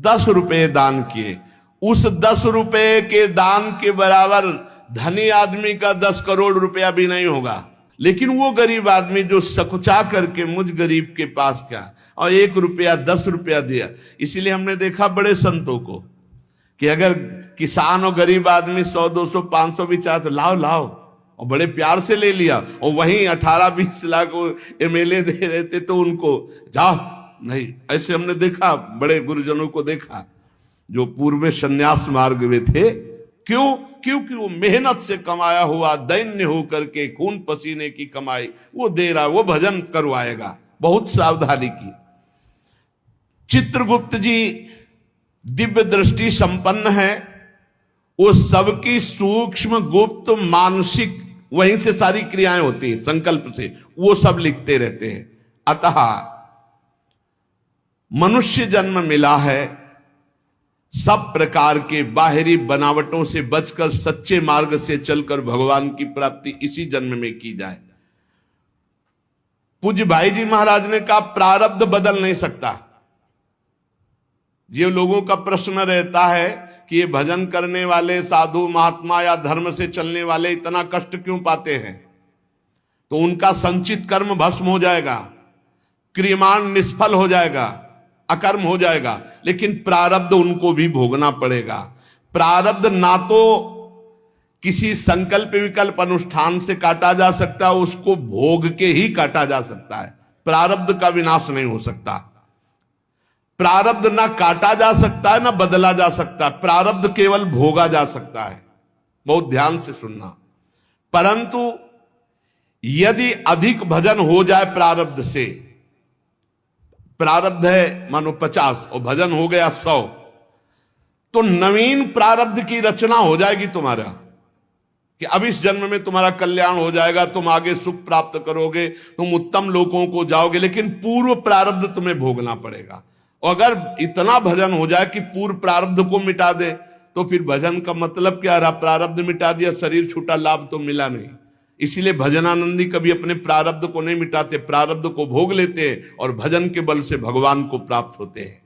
10 रुपए दान किए। उस 10 रुपए के दान के बराबर धनी आदमी का 10 करोड़ रुपया भी नहीं होगा। लेकिन वो गरीब आदमी जो सकुचा करके मुझ गरीब के पास क्या, और 1 रुपया 10 रुपया दिया। इसीलिए हमने देखा बड़े संतों को कि अगर किसान और गरीब आदमी 100, 200, 500 भी चाहे तो लाओ लाओ, और बड़े प्यार से ले लिया। और वहीं 18-20 लाख MLA दे रहे थे तो उनको जाओ नहीं। ऐसे हमने देखा, बड़े गुरुजनों को देखा जो पूर्व संन्यास मार्ग में थे। क्यों? क्योंकि वो मेहनत से कमाया हुआ, दैन्य होकर के खून पसीने की कमाई वो दे रहा, वो भजन करवाएगा। बहुत सावधानी की। चित्रगुप्त जी दिव्य दृष्टि संपन्न है। वो सबकी सूक्ष्म गुप्त मानसिक, वहीं से सारी क्रियाएं होती हैं, संकल्प से वो सब लिखते रहते हैं। अतः मनुष्य जन्म मिला है, सब प्रकार के बाहरी बनावटों से बचकर सच्चे मार्ग से चलकर भगवान की प्राप्ति इसी जन्म में की जाए। पूज्य भाई जी महाराज ने कहा प्रारब्ध बदल नहीं सकता। ये लोगों का प्रश्न रहता है कि ये भजन करने वाले साधु महात्मा या धर्म से चलने वाले इतना कष्ट क्यों पाते हैं? तो उनका संचित कर्म भस्म हो जाएगा, क्रियमाण निष्फल हो जाएगा, अकर्म हो जाएगा। लेकिन प्रारब्ध उनको भी भोगना पड़ेगा। प्रारब्ध ना तो किसी संकल्प विकल्प अनुष्ठान से काटा जा सकता है, उसको भोग के ही काटा जा सकता है। प्रारब्ध का विनाश नहीं हो सकता। प्रारब्ध ना काटा जा सकता है ना बदला जा सकता है। प्रारब्ध केवल भोगा जा सकता है। बहुत ध्यान से सुनना। परंतु यदि अधिक भजन हो जाए प्रारब्ध से, प्रारब्ध है मानो 50 और भजन हो गया 100, तो नवीन प्रारब्ध की रचना हो जाएगी तुम्हारा कि अब इस जन्म में तुम्हारा कल्याण हो जाएगा, तुम आगे सुख प्राप्त करोगे, तुम उत्तम लोकों को जाओगे। लेकिन पूर्व प्रारब्ध तुम्हें भोगना पड़ेगा। और अगर इतना भजन हो जाए कि पूर्व प्रारब्ध को मिटा दे तो फिर भजन का मतलब क्या रहा? प्रारब्ध मिटा दिया, शरीर छूटा, लाभ तो मिला नहीं। इसीलिए भजनानंदी कभी अपने प्रारब्ध को नहीं मिटाते, प्रारब्ध को भोग लेते हैं और भजन के बल से भगवान को प्राप्त होते हैं।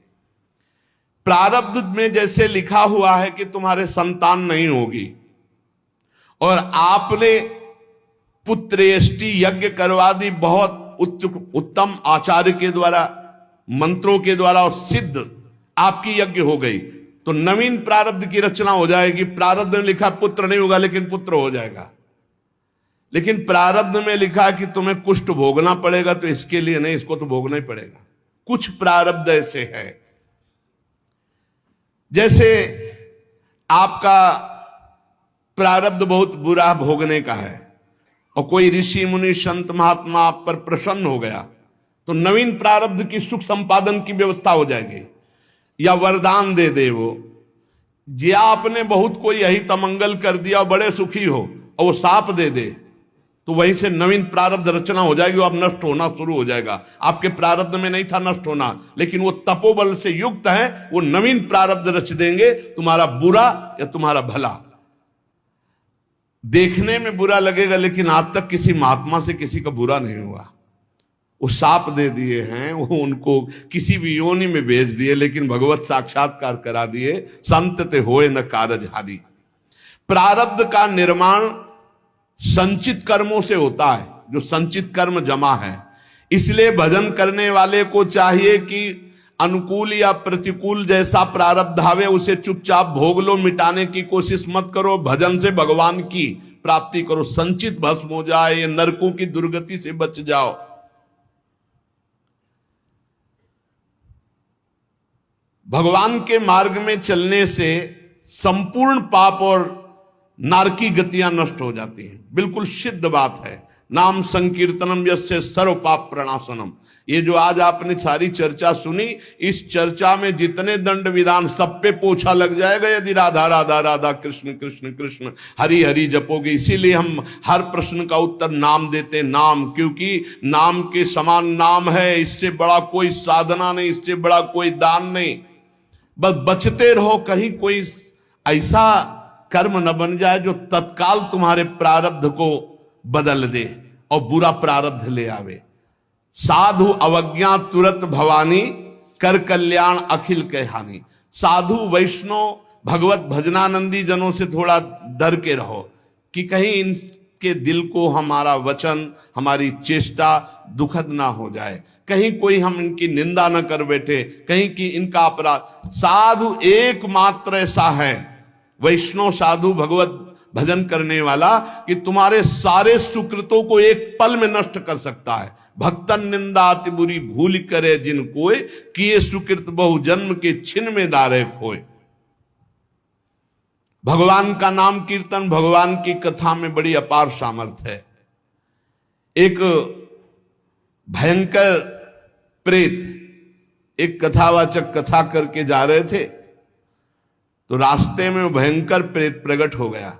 प्रारब्ध में जैसे लिखा हुआ है कि तुम्हारे संतान नहीं होगी और आपने पुत्रेष्टि यज्ञ करवा दी, बहुत उत्तम आचार्य के द्वारा, मंत्रों के द्वारा, और सिद्ध आपकी यज्ञ हो गई, तो नवीन प्रारब्ध की रचना हो जाएगी। प्रारब्ध में लिखा पुत्र नहीं होगा लेकिन पुत्र हो जाएगा, लेकिन प्रारब्ध में लिखा कि तुम्हें कुष्ठ भोगना पड़ेगा, तो इसके लिए नहीं, इसको तो भोगना ही पड़ेगा। कुछ प्रारब्ध ऐसे है, जैसे आपका प्रारब्ध बहुत बुरा भोगने का है और कोई ऋषि मुनि संत महात्मा आप पर प्रसन्न हो गया, तो नवीन प्रारब्ध की सुख संपादन की व्यवस्था हो जाएगी। या वरदान दे दे वो, जे आपने बहुत कोई अहित अमंगल कर दिया, बड़े सुखी हो, और वो साप दे दे, तो वहीं से नवीन प्रारब्ध रचना हो जाएगी, अब नष्ट होना शुरू हो जाएगा। आपके प्रारब्ध में नहीं था नष्ट होना, लेकिन वो तपोबल से युक्त है, वो नवीन प्रारब्ध रच देंगे, तुम्हारा बुरा या तुम्हारा भला। देखने में बुरा लगेगा, लेकिन आज तक किसी महात्मा से किसी का बुरा नहीं हुआ। वो साप दे दिए हैं, वो उनको किसी भी योनि में भेज दिए, लेकिन भगवत साक्षात्कार करा दिए। संत ते होए न कारजहारी। प्रारब्ध का निर्माण संचित कर्मों से होता है, जो संचित कर्म जमा है। इसलिए भजन करने वाले को चाहिए कि अनुकूल या प्रतिकूल जैसा प्रारब्ध आवे उसे चुपचाप भोग लो, मिटाने की कोशिश मत करो। भजन से भगवान की प्राप्ति करो, संचित भस्म हो जाए, ये नरकों की दुर्गति से बच जाओ। भगवान के मार्ग में चलने से संपूर्ण पाप और नारकी गतियां नष्ट हो जाती हैं, बिल्कुल सिद्ध बात है। नाम संकीर्तनम यस्य सर्व पाप प्रणाशनम। ये जो आज आपने सारी चर्चा सुनी, इस चर्चा में जितने दंड विधान सब पे पोछा लग जाएगा यदि राधा राधा राधा कृष्ण कृष्ण कृष्ण हरि हरि जपोगे। इसीलिए हम हर प्रश्न का उत्तर नाम देते, नाम, क्योंकि नाम के समान नाम है। इससे बड़ा कोई साधना नहीं, इससे बड़ा कोई दान नहीं। बस बचते रहो, कहीं कोई ऐसा कर्म न बन जाए जो तत्काल तुम्हारे प्रारब्ध को बदल दे और बुरा प्रारब्ध ले आवे। साधु अवज्ञा तुरत भवानी, कर कल्याण अखिल के हानि। साधु वैष्णव भगवत भजनानंदी जनों से थोड़ा डर के रहो कि कहीं इनके दिल को हमारा वचन, हमारी चेष्टा दुखद ना हो जाए, कहीं कोई हम इनकी निंदा न कर बैठे, कहीं कि इनका अपराध। साधु एकमात्र ऐसा है, वैष्णव साधु भगवत भजन करने वाला, कि तुम्हारे सारे सुकृतों को एक पल में नष्ट कर सकता है। भक्तन निंदा अति बुरी भूल करे जिन कोय, किए सुकृत बहु जन्म के छिन में दारे खोए। भगवान का नाम कीर्तन, भगवान की कथा में बड़ी अपार सामर्थ्य है। एक भयंकर प्रेत एक कथावाचक कथा करके जा रहे थे, तो रास्ते में वो भयंकर प्रेत प्रकट हो गया।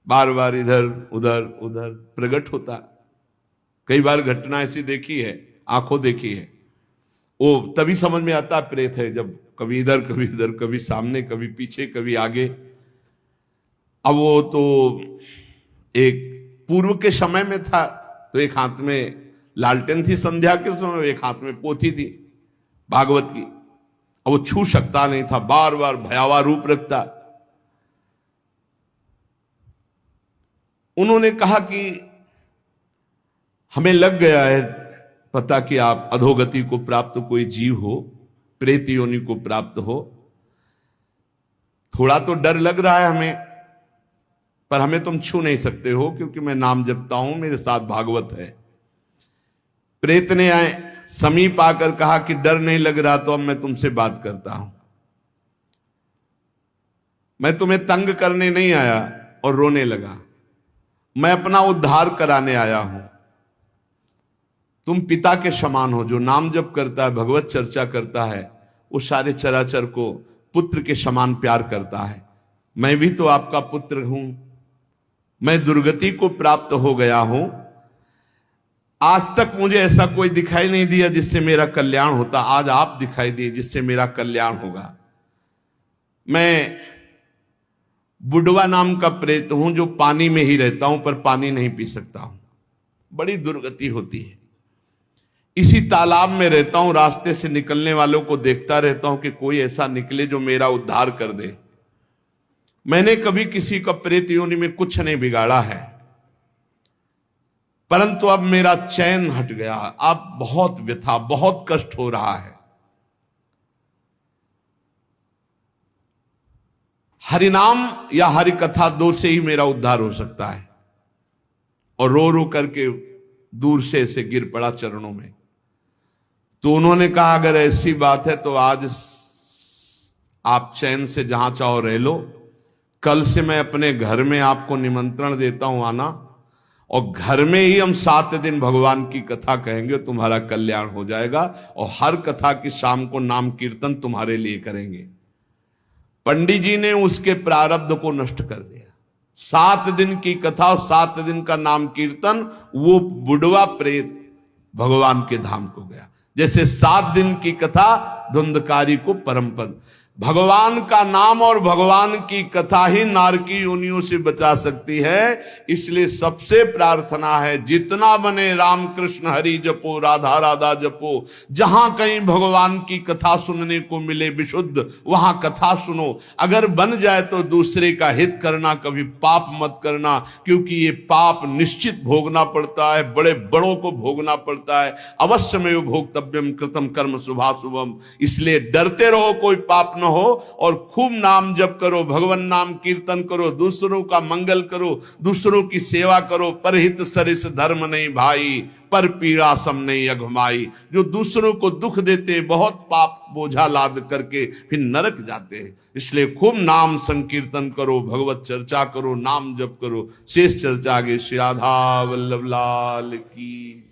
बार बार इधर उधर उधर प्रकट होता। कई बार घटना ऐसी देखी है, आंखों देखी है। वो तभी समझ में आता प्रेत है जब कभी इधर कभी इधर, कभी सामने कभी पीछे कभी आगे। अब वो तो एक पूर्व के समय में था, तो एक हाथ में लालटेन थी संध्या के समय, एक हाथ में पोथी थी भागवत की। अब वो छू सकता नहीं था, बार बार भयावह रूप रखता। उन्होंने कहा कि हमें लग गया है पता कि आप अधोगति को प्राप्त कोई जीव हो, प्रेत योनि को प्राप्त हो। थोड़ा तो डर लग रहा है हमें, पर हमें तुम छू नहीं सकते हो, क्योंकि मैं नाम जपता हूं, मेरे साथ भागवत है। प्रेत ने आए समीप आकर कहा कि डर नहीं लग रहा तो अब मैं तुमसे बात करता हूं। मैं तुम्हें तंग करने नहीं आया। और रोने लगा। मैं अपना उद्धार कराने आया हूं। तुम पिता के समान हो, जो नाम जप करता है, भगवत चर्चा करता है, वो सारे चराचर को पुत्र के समान प्यार करता है। मैं भी तो आपका पुत्र हूं। मैं दुर्गति को प्राप्त हो गया हूं। आज तक मुझे ऐसा कोई दिखाई नहीं दिया जिससे मेरा कल्याण होता। आज आप दिखाई दिए जिससे मेरा कल्याण होगा। मैं बुडवा नाम का प्रेत हूं, जो पानी में ही रहता हूं पर पानी नहीं पी सकता हूं। बड़ी दुर्गति होती है। इसी तालाब में रहता हूं, रास्ते से निकलने वालों को देखता रहता हूं कि कोई ऐसा निकले जो मेरा उद्धार कर दे। मैंने कभी किसी का प्रेत योनि में कुछ नहीं बिगाड़ा है, परंतु अब मेरा चैन हट गया। अब बहुत व्यथा, बहुत कष्ट हो रहा है। हरिनाम या हरि कथा दो से ही मेरा उद्धार हो सकता है। और रो रो करके दूर से ऐसे गिर पड़ा चरणों में। तो उन्होंने कहा अगर ऐसी बात है तो आज आप चैन से जहां चाहो रह लो, कल से मैं अपने घर में आपको निमंत्रण देता हूं आना, और घर में ही हम 7 दिन भगवान की कथा कहेंगे, तुम्हारा कल्याण हो जाएगा। और हर कथा की शाम को नाम कीर्तन तुम्हारे लिए करेंगे। पंडित जी ने उसके प्रारब्ध को नष्ट कर दिया। 7 दिन की कथा और 7 दिन का नाम कीर्तन, वो बुढ़वा प्रेत भगवान के धाम को गया। जैसे 7 दिन की कथा धुंधकारी को परम पद। भगवान का नाम और भगवान की कथा ही नारकी योनियों से बचा सकती है। इसलिए सबसे प्रार्थना है, जितना बने राम कृष्ण हरि जपो, राधा राधा जपो। जहां कहीं भगवान की कथा सुनने को मिले विशुद्ध, वहां कथा सुनो। अगर बन जाए तो दूसरे का हित करना, कभी पाप मत करना, क्योंकि ये पाप निश्चित भोगना पड़ता है, बड़े बड़ों को भोगना पड़ता है। अवश्य में भोक्तव्यम कृतम कर्म शुभाशुभम। इसलिए डरते रहो कोई पाप हो, और खूब नाम जप करो, भगवान नाम कीर्तन करो, दूसरों का मंगल करो, दूसरों की सेवा करो। परहित सरिस धर्म नहीं भाई, पर पीड़ा सम नहीं अघमाई। जो दूसरों को दुख देते, बहुत पाप बोझा लाद करके फिर नरक जाते हैं। इसलिए खूब नाम संकीर्तन करो, भगवत चर्चा करो, नाम जप करो। शेष चर्चा आगे। श्री राधा वल्लभ लाल की।